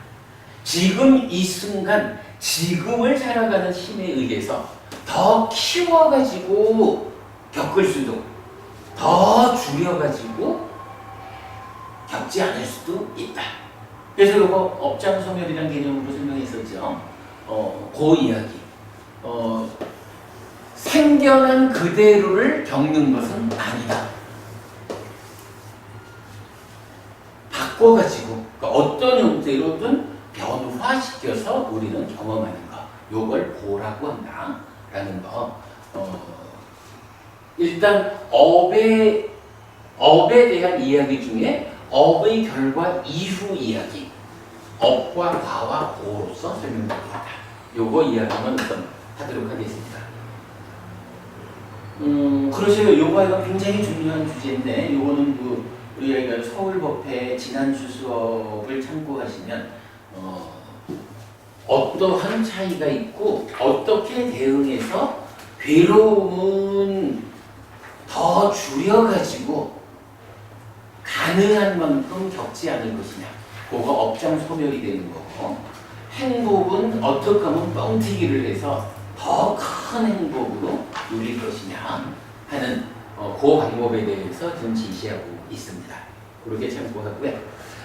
지금 이 순간 지금을 살아가는 힘에 의해서 더 키워가지고 겪을 수도, 더 줄여가지고 겪지 않을 수도 있다. 그래서 이거 업장소멸이라는 개념으로 설명했었죠. 그 이야기. 생겨난 그대로를 겪는 것은 아니다. 바꿔가지고 어떤 형태로든 변화시켜서 우리는 경험하는 것. 요걸 보라고 한다라는 거. 일단 업에 대한 이야기 중에 업의 결과 이후 이야기, 업과 과와 보로서 설명드립니다. 요거 이야기만 우선 하도록 하겠습니다. 그러세요. 요거가 굉장히 중요한 주제인데, 요거는 우리가 서울법회 지난주 수업을 참고하시면 어떠한 차이가 있고 어떻게 대응해서 괴로움은 더 줄여가지고 가능한 만큼 겪지 않을 것이냐. 그거 업장 소멸이 되는 거고, 행복은 어떻게 하면 뻥튀기를 해서 더 큰 행복으로 누릴 것이냐 하는 그 방법에 대해서 좀 지시하고 있습니다. 그렇게 참고하고요.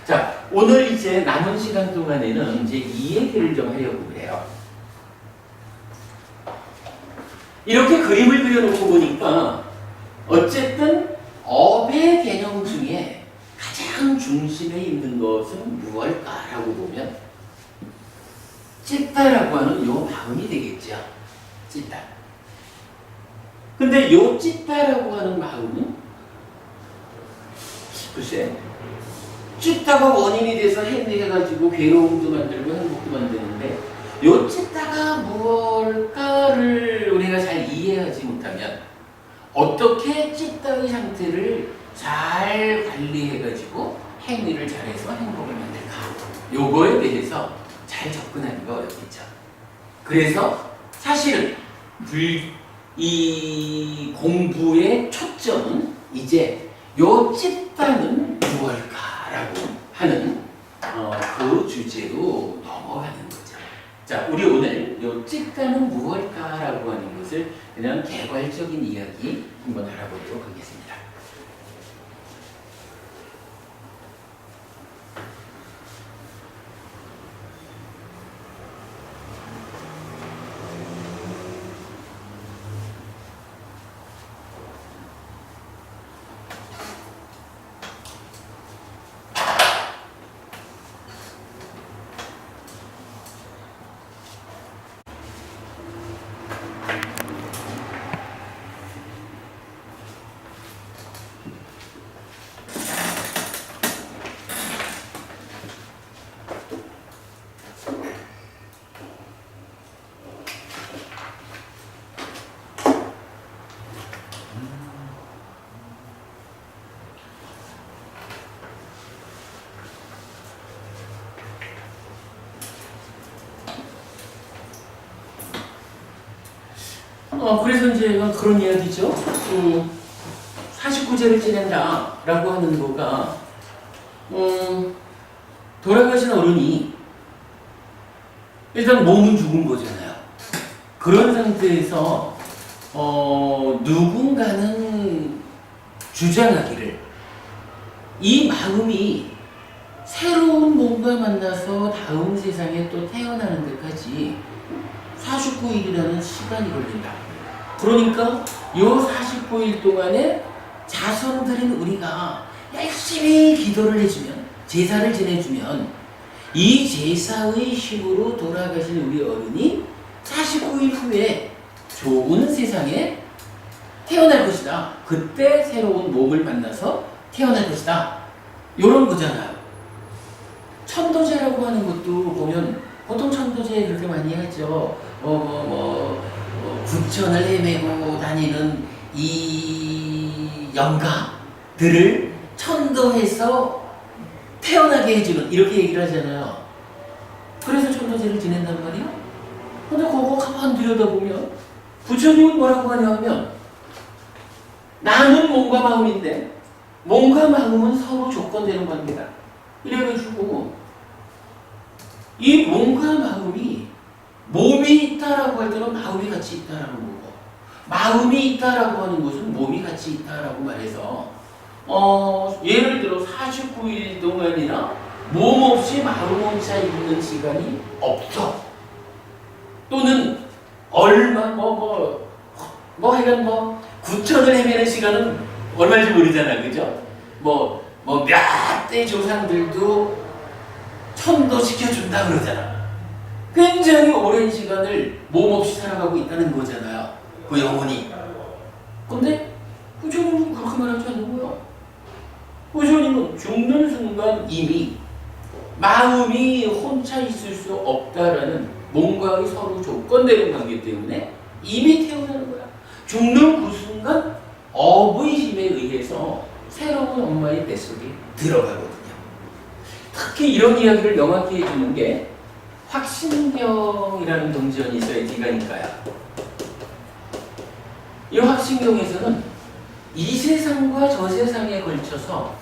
자, 오늘 이제 남은 시간 동안에는 이제 이 얘기를 좀 하려고 그래요. 이렇게 그림을 그려놓고 보니까 어쨌든 업의 개념 중에 가장 중심에 있는 것은 무엇일까라고 보면 찢다라고 하는 요 마음이 되겠죠. 찢다. 근데 요 찢다라고 하는 마음은 글쎄 찢다가 원인이 돼서 해가지고 괴로움도 만들고 행복도 만드는데 요 찢다가 무엇일까를 우리가 잘 이해하지 못하면 어떻게 찢다의 상태를 잘 관리해가지고 행위를 잘해서 행복을 만들까? 요거에 대해서 잘 접근하기가 어렵겠죠. 그래서 사실은 이 공부의 초점은 이제 요 찢다는 무엇일까라고 하는 그 주제로 넘어가는 거죠. 자, 우리 오늘 요 찢다는 무엇일까라고 하는 것을 그냥 개괄적인 이야기 한번 알아보도록 하겠습니다. 그래서 이제 그런 이야기죠. 49제를 지낸다라고 하는 거가 돌아가신 어른이 일단 몸은 죽은 거잖아요. 그런 상태에서 누군가는 주장하기를 이 마음이 새로운 몸과 만나서 다음 세상에 또 태어나는 데까지 49일이라는 시간이 걸린다. 그러니까 요 49일 동안에 자손들인 우리가 열심히 기도를 해주면, 제사를 지내주면 이 제사의 힘으로 돌아가신 우리 어른이 49일 후에 좋은 세상에 태어날 것이다. 그때 새로운 몸을 만나서 태어날 것이다. 요런 거잖아요. 천도제라고 하는 것도 보면 보통 천도제 그렇게 많이 하죠. 구천을 헤매고 다니는 이 영가들을 천도해서 태어나게 해주는, 이렇게 얘기를 하잖아요. 그래서 천도제를 지낸단 말이야. 근데 그거 가만 들여다보면 부처님은 뭐라고 하냐면 나는 몸과 마음인데 몸과 마음은 서로 조건되는 관계다. 이래가지고 이 몸과 마음이, 몸이 있다라고 할 때는 마음이 같이 있다라는 거고, 마음이 있다라고 하는 것은 몸이 같이 있다라고 말해서 예를 들어 49일 동안이나 몸 없이 마음 혼자 있는 시간이 없어. 또는 얼마 하여간 구천을 헤매는 시간은 얼마인지 모르잖아, 그죠? 몇 대 조상들도 천도 시켜준다 그러잖아. 굉장히 오랜 시간을 몸 없이 살아가고 있다는 거잖아요, 그 영혼이. 근데 부처님은 그렇게 말하지 않는 거야. 부처님은 죽는 순간 이미 마음이 혼자 있을 수 없다라는 몸과의 서로 조건되는 관계 때문에 이미 태어나는 거야. 죽는 그 순간 업의 힘에 의해서 새로운 엄마의 뱃속에 들어가거든요. 특히 이런 이야기를 명확히 해주는 게 확신경이라는 동전이 있어요. D가니까요. 이 확신경에서는 이 세상과 저 세상에 걸쳐서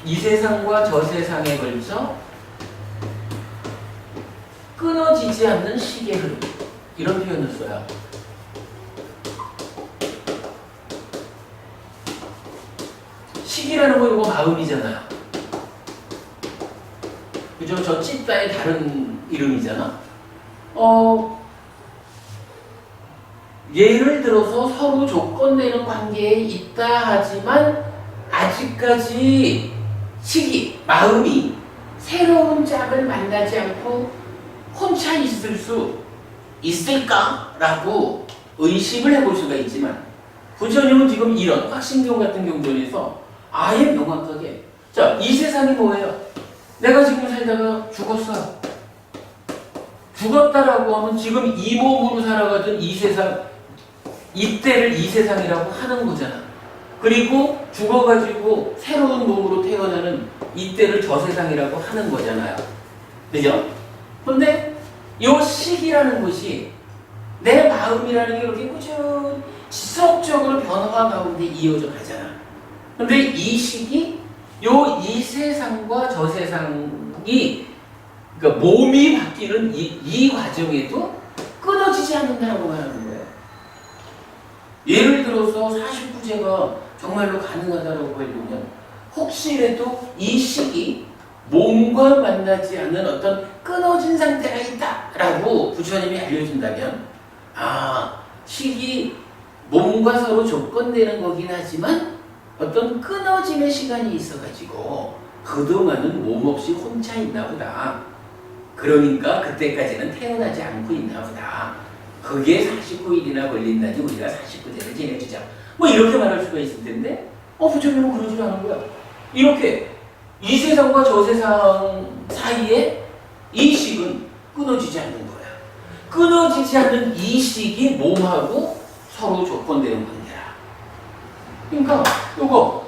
이 세상과 저 세상에 걸쳐 끊어지지 않는 시계의 흐름, 이런 표현을 써요. 시기라는 거 이거 마음이잖아요. 그죠? 저 찐따의 다른 이름이잖아. 예를 들어서 서로 조건 내는 관계에 있다 하지만 아직까지 시기, 마음이 새로운 짝을 만나지 않고 혼자 있을 수 있을까라고 의심을 해볼 수가 있지만, 부처님은 지금 이런 확신경 같은 경전에서 아예 명확하게, 자, 이 세상이 뭐예요? 내가 지금 살다가 죽었어요. 죽었다라고 하면 지금 이 몸으로 살아가던 이 세상, 이때를 이 세상이라고 하는 거잖아. 그리고 죽어가지고 새로운 몸으로 태어나는 이때를 저 세상이라고 하는 거잖아요. 그죠? 근데 이 시기라는 것이 내 마음이라는 게 이렇게 꾸준히 지속적으로 변화 가운데 이어져 가잖아. 근데 이 시기, 이 세상과 저 세상이, 그러니까 몸이 바뀌는 이 과정에도 끊어지지 않는다고 말하는 거예요. 예를 들어서 49제가 정말로 가능하다고 해보면, 혹시라도 이 시기, 몸과 만나지 않는 어떤 끊어진 상태가 있다라고 부처님이 알려준다면, 시기, 몸과 서로 조건되는 거긴 하지만 어떤 끊어짐의 시간이 있어가지고 그동안은 몸 없이 혼자 있나 보다. 그러니까 그때까지는 태어나지 않고 있나 보다. 그게 49일이나 걸린다니 우리가 49세를 지내주자. 뭐 이렇게 말할 수가 있을 텐데, 부처님은 그러지 않은 거야. 이렇게 이 세상과 저 세상 사이에 이 식은 끊어지지 않는 거야. 끊어지지 않는 이 식이 몸하고 서로 조건되는 관계라. 그러니까 요거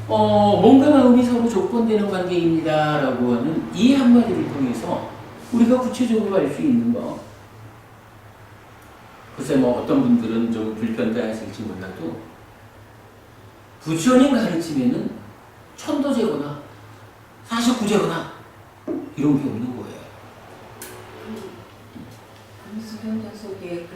몸과 마음이 서로 조건되는 관계입니다라고 하는 이 한마디를 통해서 우리가 구체적으로 알 수 있는 거. 글쎄 뭐 어떤 분들은 좀 불편해하실지 몰라도 부처님 가르침에는 천도제거나 49제거나 이런 게 없는 거예요. 수경전 속에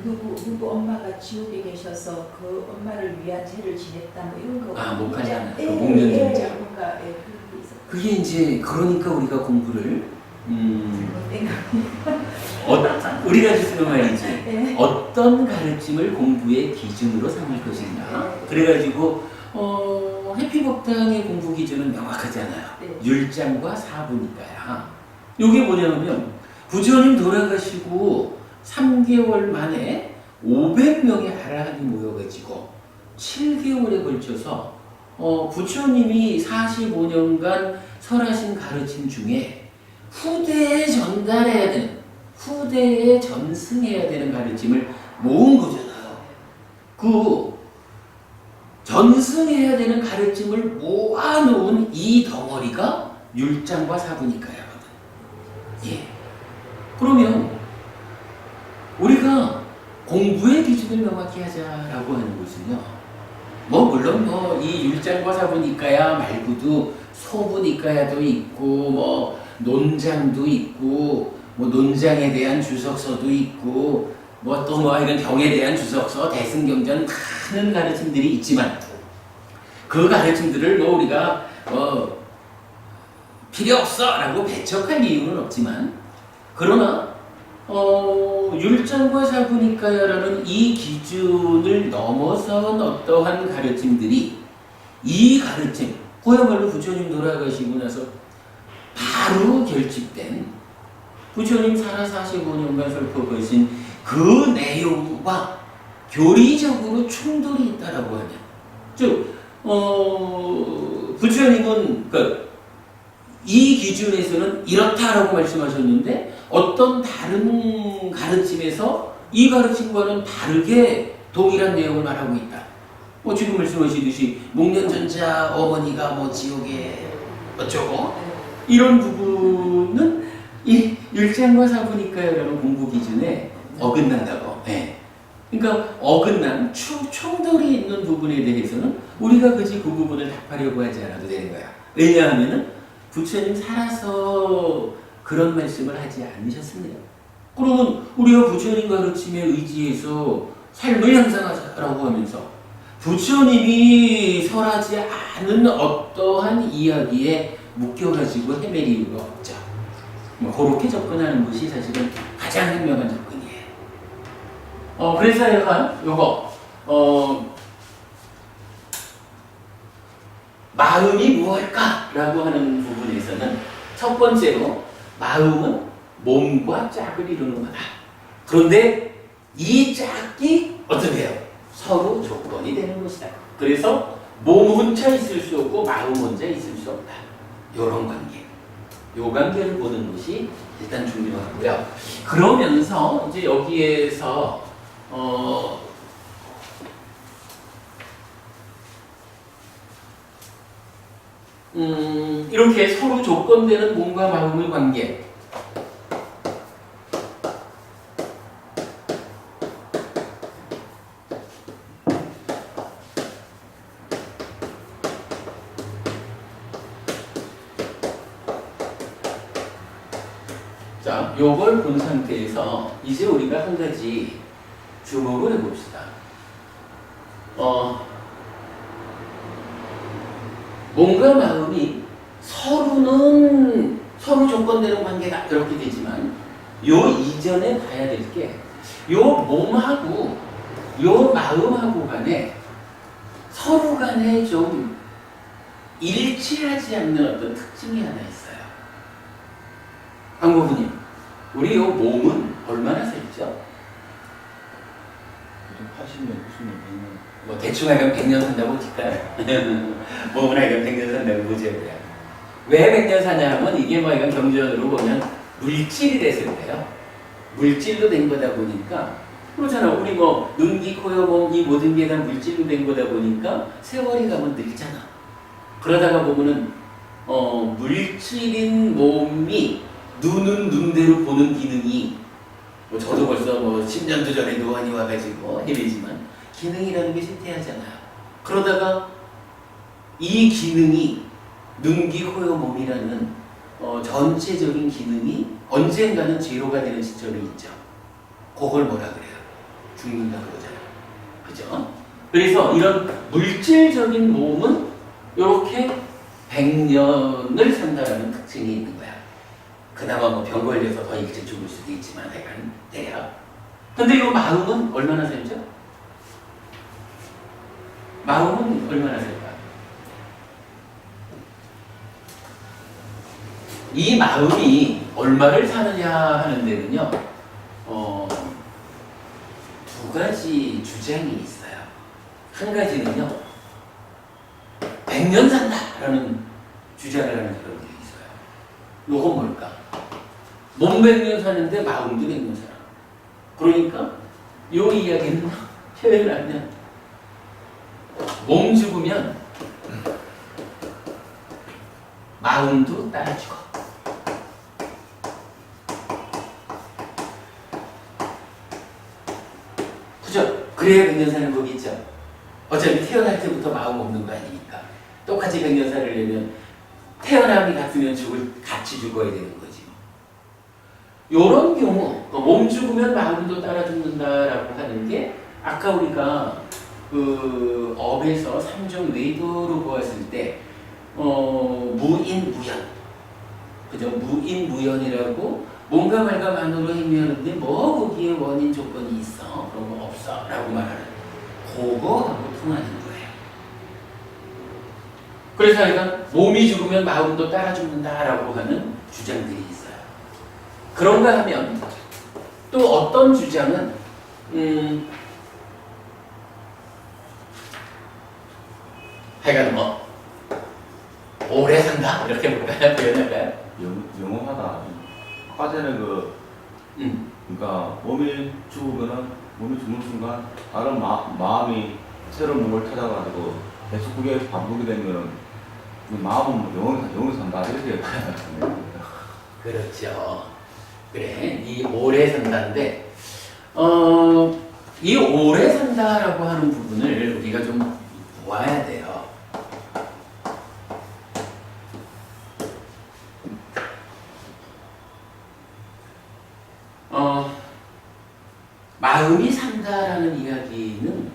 누구 엄마가 지옥에 계셔서 그 엄마를 위한 제를 지냈다 뭐 이런 거. 목하잖아요. 예, 목련전자. 예, 뭔가 그런 게 있어. 그게 이제 그러니까 우리가 공부를 우리가 쓰는 말이지. 네. 어떤 가르침을 공부의 기준으로 삼을 것인가. 그래가지고 해피법당의 공부 기준은 명확하잖아요. 네. 율장과 사부니까야. 이게 뭐냐면 부처님 돌아가시고 3개월 만에 500명의 아라한이 모여가지고 7개월에 걸쳐서 부처님이 45년간 설하신 가르침 중에 후대에 전달해야 되는, 후대에 전승해야 되는 가르침을 모은 거잖아요. 그 전승해야 되는 가르침을 모아놓은 이 덩어리가 율장과 사부니까야거든. 예. 그러면 우리가 공부의 기준을 명확히 하자라고 하는 것은요. 물론 이 율장과 사부니까야 말고도 소부니까야도 있고 논장도 있고 논장에 대한 주석서도 있고 이런 경에 대한 주석서, 대승경전 많은 가르침들이 있지만 그 가르침들을 우리가 필요 없어라고 배척할 이유는 없지만, 그러나 율장과 사부니까야라는 이 기준을 넘어선 어떠한 가르침들이, 이 가르침, 그야말로 부처님 돌아가시고 나서 바로 결집된, 부처님 살아 45년간 설법하신 그 내용과 교리적으로 충돌이 있다라고 하면, 즉 부처님은 이 기준에서는 이렇다라고 말씀하셨는데 어떤 다른 가르침에서 이 가르침과는 다르게 동일한 내용을 말하고 있다. 지금 말씀하시듯이 목련전자 어머니가 지옥에 어쩌고 이런 부분은 이 1장과 4부니까요라는 공부 기준에 어긋난다고. 예. 그러니까 어긋난 충돌이 있는 부분에 대해서는 우리가 굳이 그 부분을 답하려고 하지 않아도 되는 거야. 왜냐하면은 부처님 살아서 그런 말씀을 하지 않으셨습니다. 그러면 우리가 부처님 가르침에 의지해서 삶을 향상하자라고 하면서 부처님이 설하지 않은 어떠한 이야기에 묶여가지고 헤맬 이유가 없죠. 뭐 그렇게 접근하는 것이 사실은 가장 현명한 접근이에요. 그래서 내가 요거 마음이 무엇일까라고 하는 부분에서는 첫 번째로 마음은 몸과 짝을 이루는 거다. 그런데 이 짝이 어떻게 해요? 서로 조건이 되는 것이다. 그래서 몸 혼자 있을 수 없고 마음 혼자 있을 수 없다. 이런 관계. 요 관계를 보는 것이 일단 중요하고요. 그러면서 이제 여기에서 이렇게 서로 조건되는 몸과 마음의 관계. 자, 요걸 본 상태에서 이제 우리가 한 가지 주목을 해봅시다. 몸과 마음이 서로 조건되는 관계다 이렇게 되지만 요 이전에 봐야 될 게 요 몸하고 요 마음하고 간에 서로 간에 좀 일치하지 않는 어떤 특징이 하나 있어요. 강고부님, 우리 요 몸은 얼마나 살죠? 80년, 90년, 100년. 뭐 대충 하면 100년 산다고 칠까요? 몸은 하여간 100년 산다고 보자고요. 왜 100년 사냐 하면 이게 뭐 이건 경전으로 보면 물질이 됐을 때요. 물질로 된 거다 보니까 그렇잖아. 우리 뭐 눈, 귀, 코, 여, 몸 이 모든 게 다 물질로 된 거다 보니까 세월이 가면 늙잖아. 그러다가 보면은 물질인 몸이 눈은 눈대로 보는 기능이 뭐 저도 벌써 뭐 10년도 전에 노안이 와가지고 헤매지만 기능이라는 게 쇠퇴하잖아요. 그러다가 이 기능이 눈, 귀, 코, 여, 몸이라는 전체적인 기능이 언젠가는 제로가 되는 시점이 있죠. 그걸 뭐라 그래요? 죽는다 그러잖아요. 그죠? 그래서 이런 물질적인 몸은 이렇게 100년을 산다라는 특징이 있는 거야. 그나마 뭐 병 걸려서 더 일찍 죽을 수도 있지만 약간 대략. 근데 이 마음은 얼마나 살죠? 마음은 얼마나 살까? 이 마음이 얼마를 사느냐 하는 데는요, 두 가지 주장이 있어요. 한 가지는요, 100년 산다라는 주장을 하는 사람들이 있어요. 요건 뭘까? 몸 100년 사는데 마음도 100년 살아. 그러니까 요 이야기는 표현을 하면 몸 죽으면 마음도 따라 죽어. 그죠? 그래야 100년 사는 거겠죠. 어차피 태어날 때부터 마음 없는 거 아니니까. 똑같이 100년 살려면 태어남이 같으면 같이 죽어야 되는 거지. 요런 경우, 몸 죽으면 마음도 따라 죽는다라고 하는 게 아까 우리가 그 업에서 삼종 외도로 보았을 때 무인무연, 그죠? 무인무연이라고 뭔가 말과 만으로 행위하는데 뭐 거기에 원인 조건이 있어? 그런 거 없어? 라고 말하는 그거하고 통하는 거예요. 그래서 하여간 몸이 죽으면 마음도 따라 죽는다라고 하는 주장들이 있어요. 그런가 하면 또 어떤 주장은 하여간 뭐 오래 산다 이렇게 볼까요? 표현할까요? 영험하다. 아까 전에 그러니까 몸이 죽으는 순간 다른 마음이 새로운 몸을 찾아가지고 계속 그게 반복이 되면은 마음은 뭐 영원히 산다 이렇게 봐야 되는 그렇죠. 그래, 이 오래 산다인데, 이 오래 산다라고 하는 부분을 우리가 좀 보아야 돼요. 마음이 산다라는 이야기는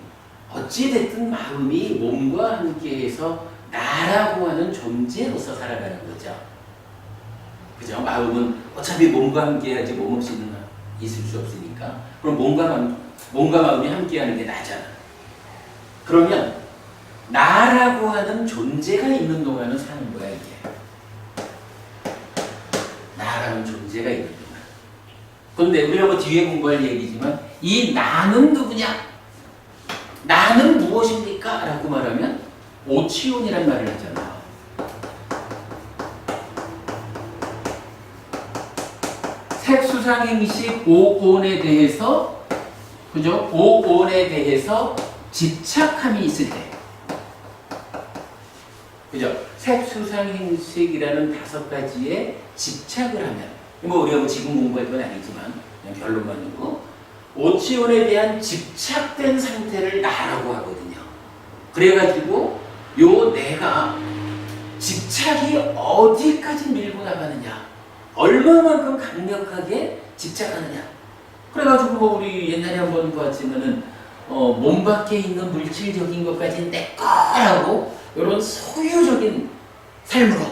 어찌됐든 마음이 몸과 함께해서 나라고 하는 존재로서 살아가는 거죠. 그죠? 마음은 어차피 몸과 함께해야지 몸 없이는 있을 수 없으니까. 그럼 몸과 마음이 함께하는 게 나잖아. 그러면 나라고 하는 존재가 있는 동안은 사는 거야 이게. 나라는 존재가 있는 동안. 그런데 우리가 뭐 뒤에 공부할 얘기지만 이 나는 누구냐? 나는 무엇입니까? 라고 말하면 오치온이란 말을 하잖아. 색수상행식 오온에 대해서, 그죠? 오온에 대해서 집착함이 있을 때, 그죠? 색수상행식이라는 5가지에 집착을 하면, 뭐 우리가 뭐 지금 공부할 건 아니지만 그냥 결론만 듣고 오치온에 대한 집착된 상태를 나라고 하거든요. 그래가지고 요 내가 집착이 어디까지 밀고 나가느냐, 얼마만큼 강력하게 집착하느냐. 그래가지고 뭐 우리 옛날에 한번 보았지만은 몸 밖에 있는 물질적인 것까지 내 거라고 이런 소유적인 삶으로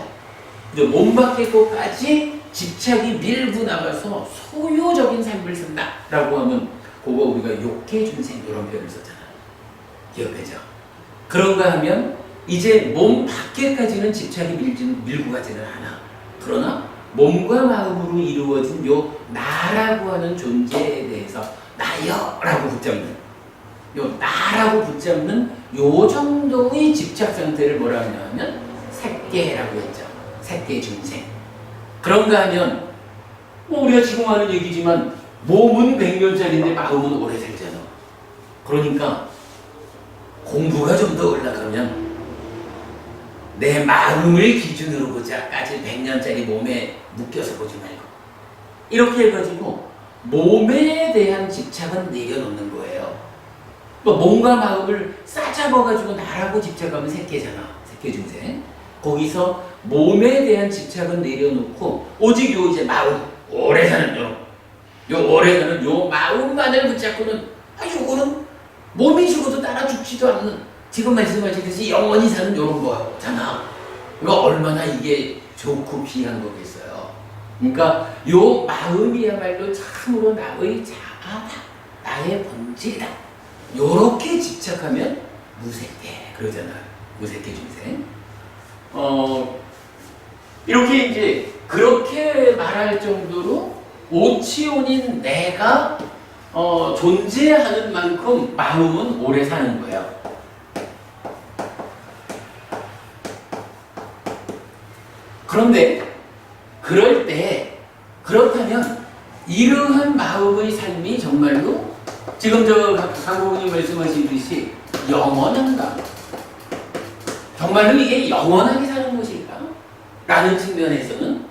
몸 밖의 것까지 집착이 밀고 나가서 소유적인 삶을 산다라고 하면 그거 우리가 욕해 중생 이런 표현을 썼잖아. 기억하죠? 그런가 하면 이제 몸 밖에까지는 집착이 밀고 가지는 않아. 그러나 몸과 마음으로 이루어진 요 나라고 하는 존재에 대해서 나여라고 붙잡는 요 나라고 붙잡는 요 정도의 집착 상태를 뭐라 하냐면 색계라고 했죠. 색계 중생. 그런가 하면 뭐 우리가 지금 하는 얘기지만 몸은 100년짜리인데 마음은 오래 살잖아. 그러니까 공부가 좀 더 올라가면 내 마음을 기준으로 보자까지 100년짜리 몸에 묶여서 보지 말고 이렇게 해가지고 몸에 대한 집착은 내려놓는 거예요. 또 몸과 마음을 싸잡아가지고 나라고 집착하면 색계잖아. 색계 중생. 거기서 몸에 대한 집착은 내려놓고 오직 요 이제 마음 오래 사는 요 오래 사는 요 마음만을 붙잡고는 요거는 몸이 죽어도 따라 죽지도 않는 지금 말씀하셨듯이 영원히 사는 요런 거잖아. 이거 얼마나 이게 좋고 귀한 거겠어요. 그러니까 요 마음이야말로 참으로 나의 자아다. 나의 본질이다. 요렇게 집착하면 무색계 그러잖아. 무색계 중생. 이렇게 이제 그렇게 말할 정도로 오치온인 내가 존재하는 만큼 마음은 오래 사는 거예요. 그런데 그럴 때 그렇다면 이러한 마음의 삶이 정말로 지금 저 강부모님 말씀하시듯이 영원한가? 정말로 이게 영원하게 사는 것일까? 라는 측면에서는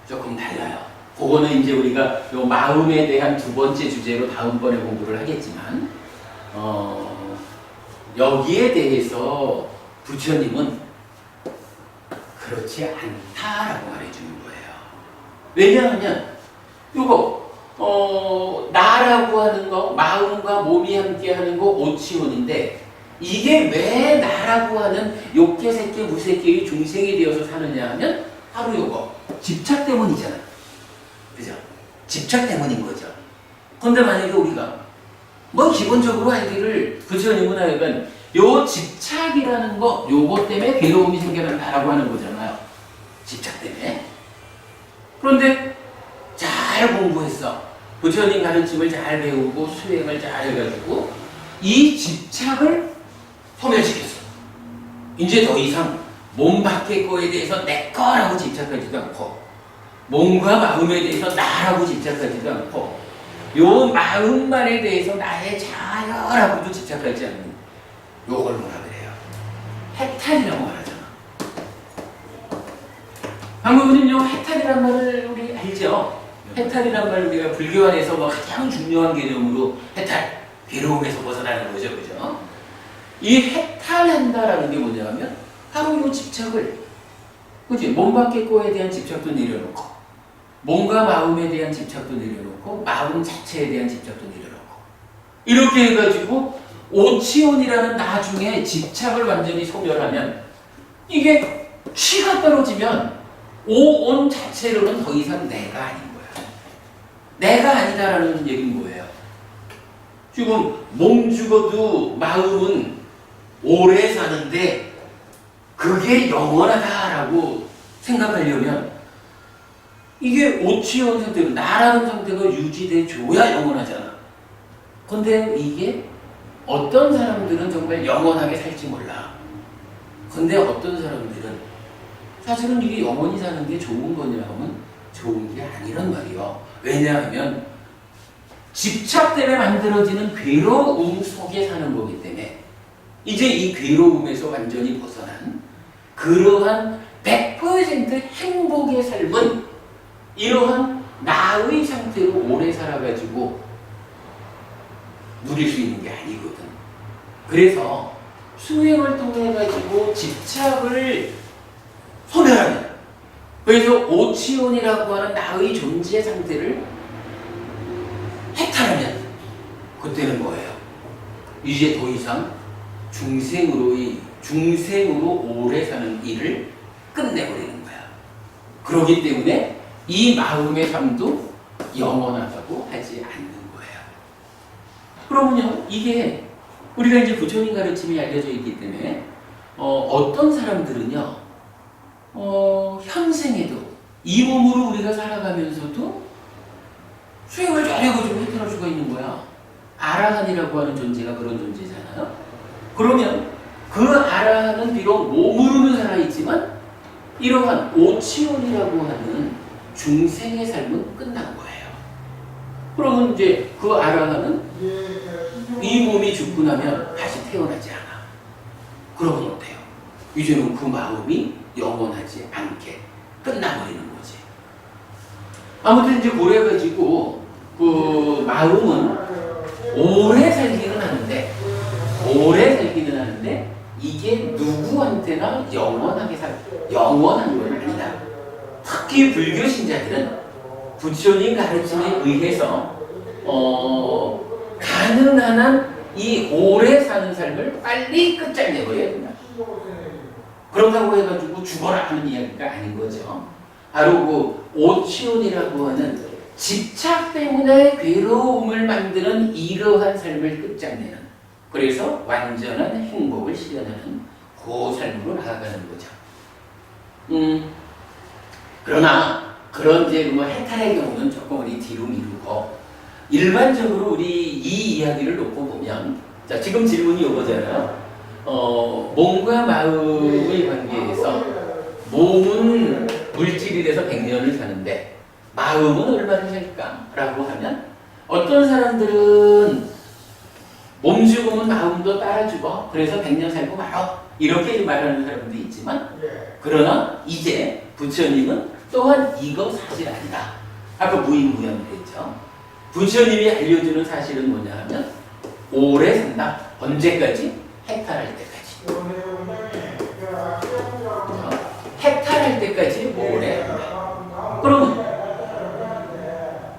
조금 달라요. 그거는 이제 우리가 요 마음에 대한 2번째 주제로 다음번에 공부를 하겠지만 여기에 대해서 부처님은 그렇지 않다라고 말해주는 거예요. 왜냐하면 요거 나라고 하는 거, 마음과 몸이 함께 하는 거 오치온인데 이게 왜 나라고 하는 욕계, 색계, 무색계의 중생이 되어서 사느냐 하면 바로 요거 집착 때문이잖아. 그죠? 집착 때문인 거죠. 그런데 만약에 우리가 뭐 기본적으로 알기를 부처님은 하여간 요 집착이라는 거 요거 때문에 괴로움이 생겨난다라고 하는 거잖아요. 집착 때문에. 그런데 잘 공부했어. 부처님 가르침을 잘 배우고 수행을 잘 해가지고 이 집착을 소멸시켰어. 이제 더 이상 몸 밖의 거에 대해서 내 거라고 집착하지도 않고 몸과 마음에 대해서 나라고 집착하지도 않고 요 마음만에 대해서 나의 자아라고도 집착하지 않는 요걸 뭐라 그래요? 해탈이라고 말하잖아. 방금은요 해탈이란 말을 우리 알죠? 해탈이란 말을 우리가 불교 안에서 뭐 가장 중요한 개념으로 해탈, 괴로움에서 벗어나는 거죠, 그죠? 이 해탈한다라는 게 뭐냐면 바로 이 집착을, 그지? 몸 밖의 거에 대한 집착도 내려놓고, 몸과 마음에 대한 집착도 내려놓고, 마음 자체에 대한 집착도 내려놓고, 이렇게 해가지고 오치온이라는 나중에 집착을 완전히 소멸하면 이게 취가 떨어지면 오온 자체로는 더 이상 내가 아닌 거야. 내가 아니다라는 얘기는 뭐예요? 지금 몸 죽어도 마음은 오래 사는데 그게 영원하다라고 생각하려면 이게 오치온 상태로 나라는 상태가 유지돼 줘야 영원하잖아. 근데 이게 어떤 사람들은 정말 영원하게 살지 몰라. 근데 어떤 사람들은 사실은 이게 영원히 사는 게 좋은 거냐 하면 좋은 게 아니란 말이요. 왜냐하면 집착 때문에 만들어지는 괴로움 속에 사는 거기 때문에 이제 이 괴로움에서 완전히 벗어난 그러한 100% 행복의 삶은 이러한 나의 상태로 오래 살아가지고 누릴 수 있는 게 아니거든. 그래서 수행을 통해 가지고 집착을 소멸하면, 그래서 오치온이라고 하는 나의 존재 상태를 해탈하면 그때는 뭐예요? 이제 더 이상 중생으로 오래 사는 일을 끝내버리는 거야. 그렇기 때문에 이 마음의 삶도 영원하다고 하지 않는 거예요. 그러면요, 이게 우리가 이제 부처님 가르침이 알려져 있기 때문에 어떤 사람들은요, 현생에도 이 몸으로 우리가 살아가면서도 수행을 잘해가지고 해탈할 수가 있는 거야. 아라한이라고 하는 존재가 그런 존재잖아요. 그러면 그 아라한은 비록 몸으로는 살아있지만 이러한 오치온이라고 하는 중생의 삶은 끝난 거예요. 그러면 이제 그 아라한은 이 몸이 죽고 나면 다시 태어나지 않아. 그러면 어때요? 이제는 그 마음이 영원하지 않게 끝나버리는 거지. 아무튼 이제 그래가지고 그 마음은 오래 살기는 하는데 이게 누구한테나 영원한 건 아니다. 특히 불교 신자들은 부처님 가르침에 의해서 가능한 한 이 오래 사는 삶을 빨리 끝장내버려야 된다. 그런다고 해가지고 죽어라 하는 이야기가 아닌 거죠. 바로 그 오치온이라고 하는 집착 때문에 괴로움을 만드는 이러한 삶을 끝장내는, 그래서 완전한 행복을 실현하는 그 삶으로 나아가는 거죠. 그러나 그런 이제 뭐 해탈의 경우는 조금 우리 뒤로 미루고 일반적으로 우리 이 이야기를 놓고 보면, 자, 지금 질문이 이거잖아요. 몸과 마음의 관계에서 몸은 물질이 돼서 100년을 사는데 마음은 얼마를 살까? 라고 하면 어떤 사람들은 몸 죽으면 마음도 따라 죽어. 그래서 100년 살고 말어. 이렇게 말하는 사람도 있지만, 그러나 이제 부처님은 또한 이거 사실 아니다. 아까 무인무연을 했죠. 부처님이 알려주는 사실은 뭐냐 하면 오래 산다. 언제까지? 해탈할 때까지. 해탈할 때까지 오래 한다. 그러면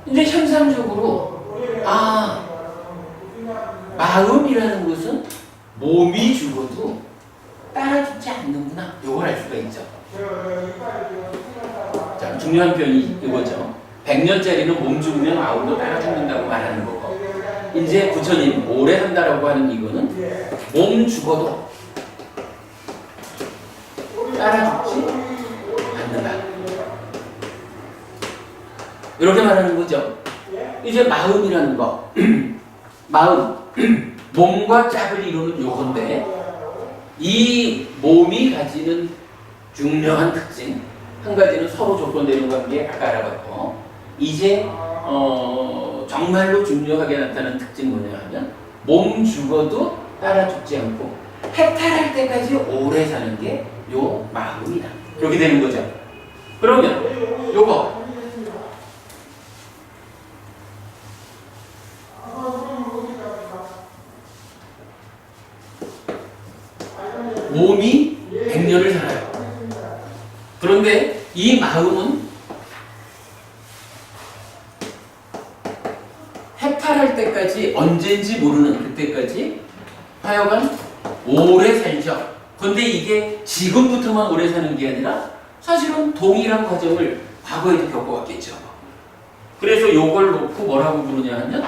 이제 현상적으로 마음이라는 것은 몸이 죽어도 따라 죽지 않는구나. 이걸 알 수가 있죠. 자, 중요한 표현이 이거죠. 100년짜리는 몸 죽으면 마음도 따라 죽는다고 말하는 거고, 이제 부처님 오래 산다라고 하는 이거는 몸 죽어도 따라 죽지 않는다. 이렇게 말하는 거죠. 이제 마음이라는 거, 마음, 몸과 짝을 이루는 요건데, 이 몸이 가지는 중요한 특징, 한 가지는 서로 조건되는 관계 아까 알아봤고, 이제 정말로 중요하게 나타나는 특징이 뭐냐 하면 몸 죽어도 따라 죽지 않고 해탈할 때까지 오래 사는 게 요 마음이다. 그렇게 되는 거죠. 그러면 요거 몸이 100년을 살아요. 그런데 이 마음은 해탈할 때까지, 언젠지 모르는 그때까지 하여간 오래 살죠. 근데 이게 지금부터만 오래 사는 게 아니라 사실은 동일한 과정을 과거에도 겪어왔겠죠. 그래서 요걸 놓고 뭐라고 부르냐 하면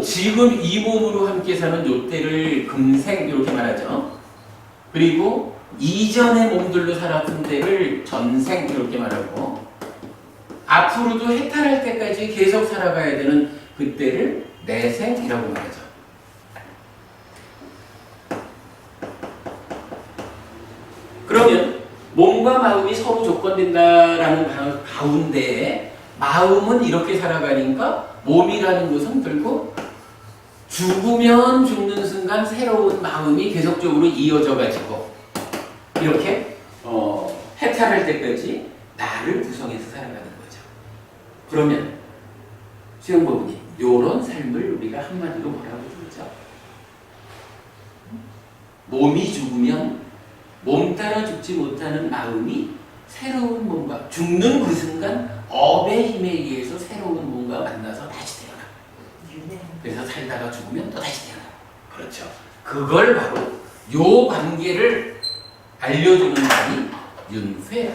지금 이 몸으로 함께 사는 요때를 금생 이렇게 말하죠. 그리고 이전의 몸들로 살았던 때를 전생 이렇게 말하고 앞으로도 해탈할 때까지 계속 살아가야 되는 그때를 내생이라고 말하죠. 그러면 몸과 마음이 서로 조건된다라는 가운데에 마음은 이렇게 살아가니까 몸이라는 것은 결국 죽으면 죽는 순간 새로운 마음이 계속적으로 이어져 가지고 이렇게 해탈할 때까지 나를 구성해서 살아가는 거죠. 그러면 수영법님, 이런 삶을 우리가 한마디로 뭐라고 부르죠? 몸이 죽으면 몸 따라 죽지 못하는 마음이 새로운 몸과 죽는 그 순간 업의 힘에 의해서 새로운 몸과 만나서 다시 태어나. 그래서 살다가 죽으면 또 다시 태어나. 그렇죠. 그걸 바로 요 관계를 알려주는 말이 윤회야.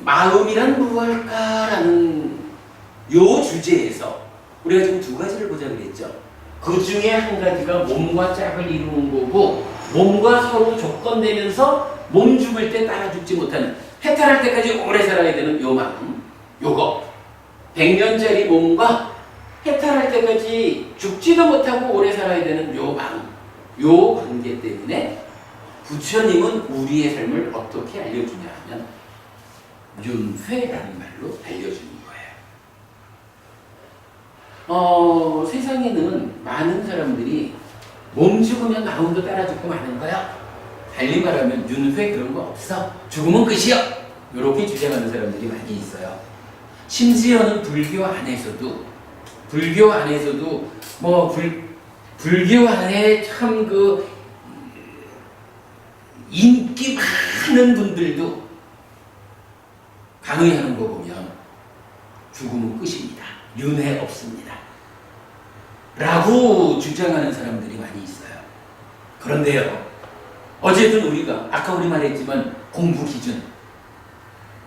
마음이란 무엇일까라는 요 주제에서 우리가 지금 두 가지를 보자 그랬죠. 그 중에 한 가지가 몸과 짝을 이루는 거고 몸과 서로 조건되면서 몸 죽을 때 따라 죽지 못하는 해탈할 때까지 오래 살아야 되는 요 마음, 요거 100년짜리 몸과 해탈할 때까지 죽지도 못하고 오래 살아야 되는 요 마음, 요 관계 때문에 부처님은 우리의 삶을 어떻게 알려주냐 하면 윤회라는 말로 알려주는 거예요. 세상에는 많은 사람들이 몸 죽으면 마음도 따라 죽고 마는 거야. 달리 말하면 윤회 그런 거 없어. 죽으면 끝이야. 이렇게 주장하는 사람들이 많이 있어요. 심지어는 불교 안에서도 뭐 불교 안에 참 그 인기 많은 분들도 강의하는 거 보면 죽음은 끝입니다. 윤회 없습니다. 라고 주장하는 사람들이 많이 있어요. 그런데요, 어쨌든 우리가 아까 우리 말했지만 공부 기준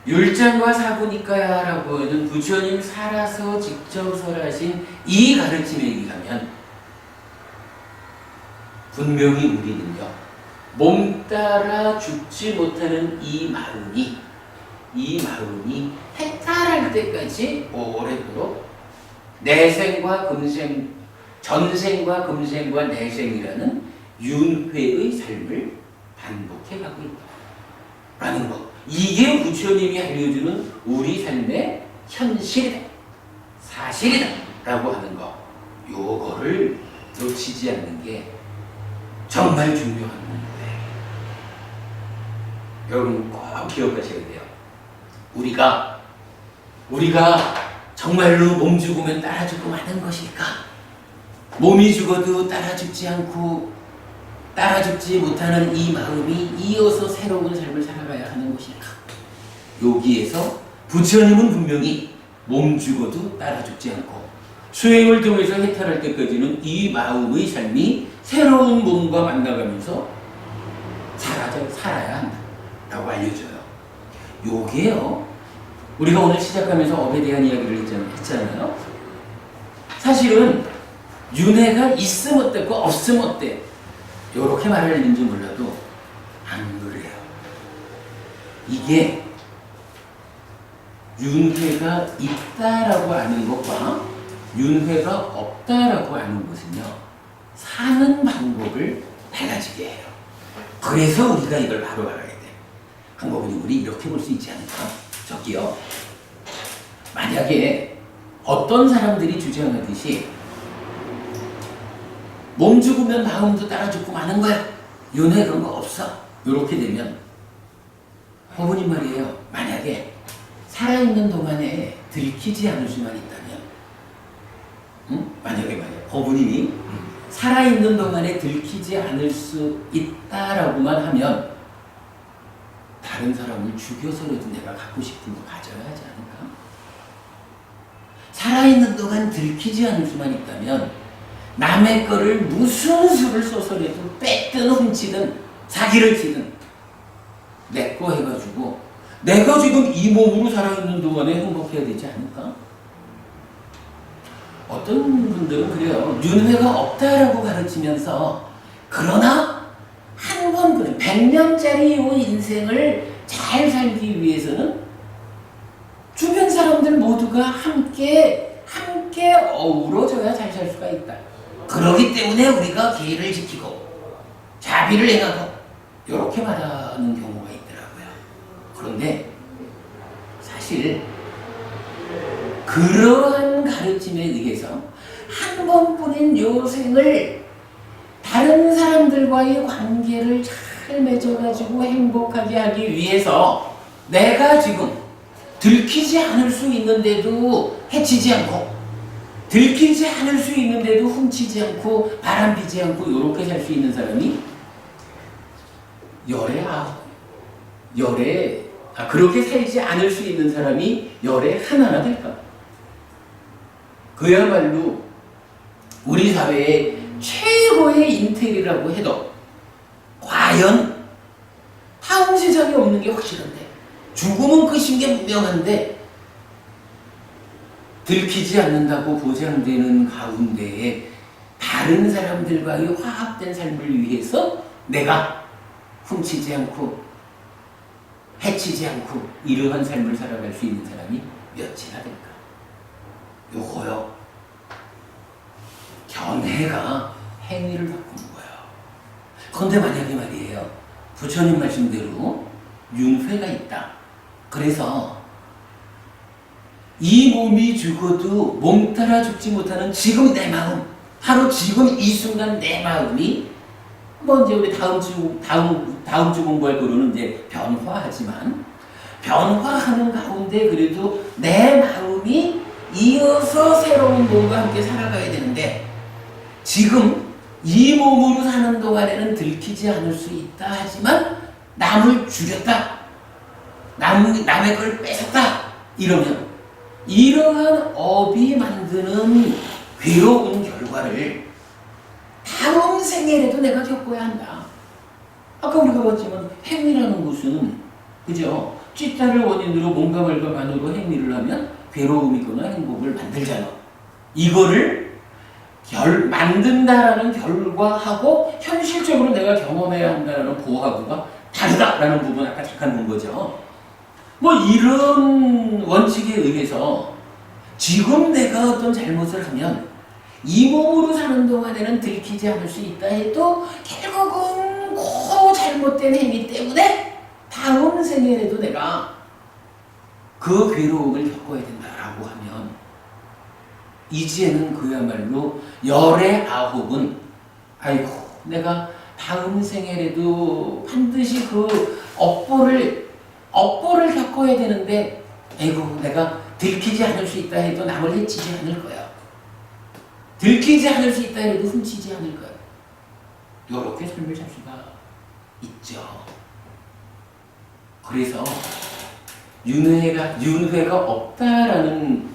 율장과 사부니까야라고 하는 부처님 살아서 직접 설하신 이 가르침에 의하면 분명히 우리는요 몸 따라 죽지 못하는 이 마음이 해탈할 때까지 오래도록 내생과 금생, 전생과 금생과 내생이라는 윤회의 삶을 반복해가고 있다라는 것. 이게 부처님이 알려주는 우리 삶의 현실이다, 사실이다 라고 하는 것. 요거를 놓치지 않는 게 정말 중요한 거예요. 여러분 꼭 기억하셔야 돼요. 우리가 정말로 몸 죽으면 따라 죽고 마는 것일까? 몸이 죽어도 따라 죽지 않고 따라 죽지 못하는 이 마음이 이어서 새로운 삶을 살아가야 하는 것일까? 여기에서 부처님은 분명히 몸 죽어도 따라 죽지 않고 수행을 통해서 해탈할 때까지는 이 마음의 삶이 새로운 몸과 만나가면서 살아야 한다 라고 알려줘요. 요게요, 우리가 오늘 시작하면서 업에 대한 이야기를 했잖아요. 사실은 윤회가 있으면 어때고 없으면 어때 요렇게 말을 했는지 몰라도 안 그래요. 이게 윤회가 있다라고 아는 것과 윤회가 없다라고 아는 것은요 사는 방법을 달라지게 해요. 그래서 우리가 이걸 바로 알아야 돼. 한국인이 우리 이렇게 볼 수 있지 않을까? 저기요, 만약에 어떤 사람들이 주장하듯이 몸 죽으면 마음도 따라 죽고 마는 거야. 윤회 그런 거 없어. 이렇게 되면 어머님 말이에요. 만약에 살아있는 동안에 들키지 않을 수만 있다면, 만약에 어머님이 살아있는 동안에 들키지 않을 수 있다라고만 하면 다른 사람을 죽여서라도 내가 갖고 싶은 거 가져야 하지 않을까? 살아있는 동안 들키지 않을 수만 있다면 남의 거를 무슨 수를 써서라도 뺏든 훔치든 사기를 치든 내 거 해가지고 내가 지금 이 몸으로 살아있는 동안에 행복해야 되지 않을까? 어떤 분들은 그래요. 윤회가 없다라고 가르치면서 그러나 한 번, 100년짜리 이 인생을 잘 살기 위해서는 주변 사람들 모두가 함께 어우러져야 잘 살 수가 있다. 그러기 때문에 우리가 계를 지키고 자비를 행하고 이렇게 말하는 경우가 있더라고요. 그런데 사실 그러한 가르침에 의해서 한 번뿐인 요 생을 다른 사람들과의 관계를 잘 맺어가지고 행복하게 하기 위해서 내가 지금 들키지 않을 수 있는데도 해치지 않고 들키지 않을 수 있는데도 훔치지 않고 바람피지 않고 이렇게 살 수 있는 사람이 그렇게 살지 않을 수 있는 사람이 열에 하나나 될까? 그야말로 우리 사회의 최고의 인텔이라고 해도 과연 다음 세상에 없는 게 확실한데 죽음은 끝인 게 분명한데 들키지 않는다고 보장되는 가운데에 다른 사람들과의 화합된 삶을 위해서 내가 훔치지 않고 해치지 않고 이러한 삶을 살아갈 수 있는 사람이 몇이나 될까? 요거요. 견해가 행위를 바꾸는 거예요. 그런데 만약에 말이에요. 부처님 말씀대로 윤회가 있다. 그래서 이 몸이 죽어도 몸 따라 죽지 못하는 지금 내 마음, 바로 지금 이 순간 내 마음이 뭐 이제 우리 다음 주 공부할 거로는 이제 변화하지만 변화하는 가운데 그래도 내 마음이 이어서 새로운 몸과 함께 살아가야 되는데 지금 이 몸으로 사는 동안에는 들키지 않을 수 있다 하지만 남을 죽였다, 남의 걸 뺏었다 이러면 이러한 업이 만드는 괴로운 결과를 다음 생애에도 내가 겪어야 한다. 아까 우리가 봤지만 행위라는 것은 그죠? 찌따를 원인으로 몸과 말과 만으로 행위를 하면 괴로움이거나 행복을 만들잖아. 이거를 만든다라는 결과하고 현실적으로 내가 경험해야 한다는 보하고가 다르다라는 부분 아까 잠깐 본 거죠. 뭐 이런 원칙에 의해서 지금 내가 어떤 잘못을 하면 이 몸으로 사는 동안에는 들키지 않을 수 있다 해도 결국은 그 잘못된 행위 때문에 다음 생에도 내가 그 괴로움을 겪어야 된다라고 하면 이제는 그야말로 열의 아홉은 아이고 내가 다음 생에라도 반드시 그 업보를 겪어야 되는데 아이고 내가 들키지 않을 수 있다 해도 남을 해치지 않을 거야. 들키지 않을 수 있다 해도 훔치지 않을 거야. 이렇게 삶을 살 수가 있죠. 그래서 윤회가 없다라는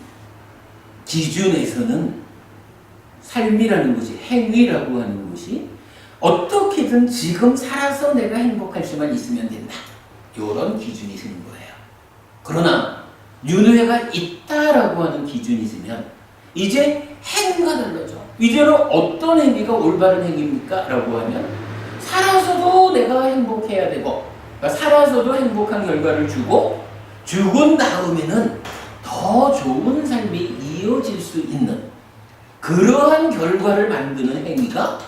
기준에서는 삶이라는 것이 행위라고 하는 것이 어떻게든 지금 살아서 내가 행복할 수만 있으면 된다. 이런 기준이 있는 거예요. 그러나 윤회가 있다라고 하는 기준이 있으면 이제 행위가 달라져. 이제는 어떤 행위가 올바른 행위입니까? 라고 하면 살아서도 내가 행복해야 되고 그러니까 살아서도 행복한 결과를 주고 죽은 다음에는 더 좋은 삶이 이어질 수 있는 그러한 결과를 만드는 행위가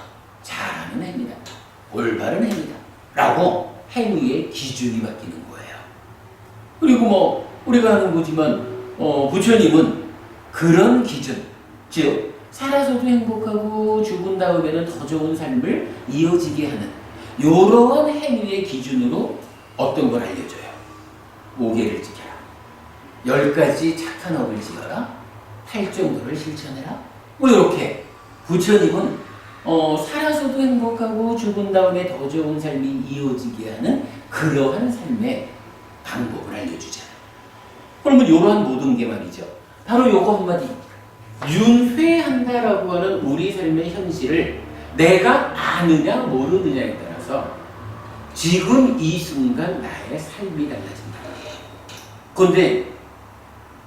잘하는 행위다. 올바른 행위다. 라고 행위의 기준이 바뀌는 거예요. 그리고 뭐 우리가 하는 거지만 부처님은 그런 기준, 즉 살아서도 행복하고 죽은 다음에는 더 좋은 삶을 이어지게 하는 이러한 행위의 기준으로 어떤 걸 알려줘요. 5개를 지켜라. 10가지 착한 업을 지어라. 8정도를 실천해라. 뭐 이렇게 부처님은 살아서도 행복하고 죽은 다음에 더 좋은 삶이 이어지게 하는 그러한 삶의 방법을 알려주잖아요. 그러면 이러한 모든 게 말이죠. 바로 요거 한마디. 윤회한다라고 하는 우리 삶의 현실을 내가 아느냐 모르느냐에 따라서 지금 이 순간 나의 삶이 달라진다. 그런데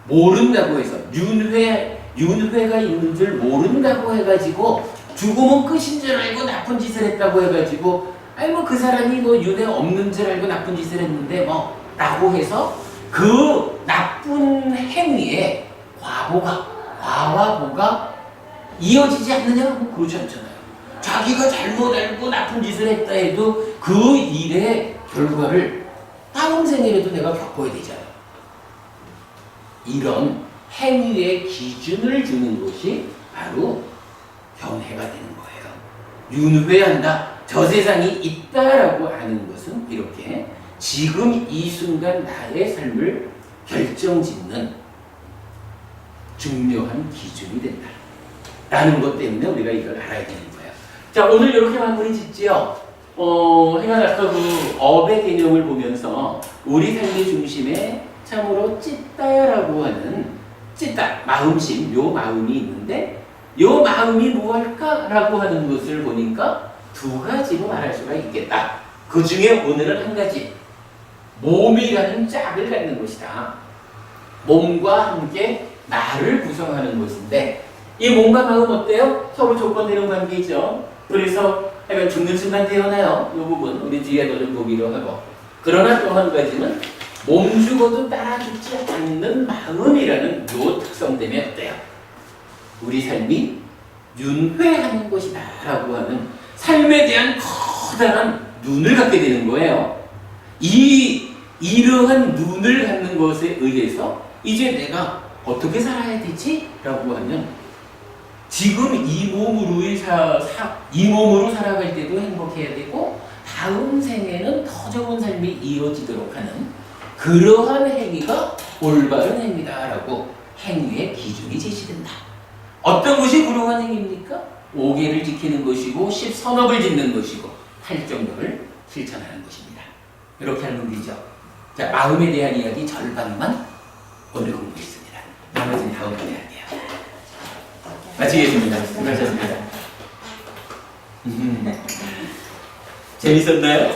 모른다고 해서 윤회가 있는 줄 모른다고 해가지고 죽으면 끝인 줄 알고 나쁜 짓을 했다고 해가지고 아니 뭐 그 사람이 뭐 윤회 없는 줄 알고 나쁜 짓을 했는데 뭐 라고 해서 그 나쁜 행위에 과와 보가 이어지지 않느냐? 뭐 그렇지 않잖아요. 자기가 잘못 알고 나쁜 짓을 했다 해도 그 일의 결과를 다음 생에라도 내가 겪어야 되잖아요. 이런 행위의 기준을 주는 것이 바로 견해가 되는 거예요. 윤회한다. 저 세상이 있다라고 아는 것은 이렇게 지금 이 순간 나의 삶을 결정짓는 중요한 기준이 된다. 라는 것 때문에 우리가 이걸 알아야 되는 거예요. 자, 오늘 이렇게 마무리 짓지요. 제가 아까 그 업의 개념을 보면서 우리 삶의 중심에 참으로 찢다라고 하는 찢다, 마음심, 요 마음이 있는데 요 마음이 무엇일까라고 하는 것을 보니까 두 가지로 말할 수가 있겠다. 그 중에 오늘은 한 가지. 몸이라는 짝을 갖는 것이다. 몸과 함께 나를 구성하는 것인데 이 몸과 마음 어때요? 서로 조건되는 관계죠. 그래서 약간 죽는 순간 태어나요. 이 부분 우리 뒤에도 좀 보기로 하고. 그러나 또 한 가지는 몸 죽어도 따라 죽지 않는 마음이라는 요 특성 때문에 어때요? 우리 삶이 윤회하는 것이다 라고 하는 삶에 대한 커다란 눈을 갖게 되는 거예요. 이러한 눈을 갖는 것에 의해서 이제 내가 어떻게 살아야 되지? 라고 하면 지금 이 몸으로 살아갈 때도 행복해야 되고 다음 생에는 더 좋은 삶이 이어지도록 하는 그러한 행위가 올바른 행위다라고 행위의 기준이 제시된다. 어떤 것이 그러한 행위입니까? 5계를 지키는 것이고 10선업을 짓는 것이고 8정도를 실천하는 것입니다. 이렇게 하면 되죠. 자, 마음에 대한 이야기 절반만 오늘 공부했습니다. 나머지는 다음번에 할게요. 마치겠습니다. 수고하셨습니다. 재밌었나요?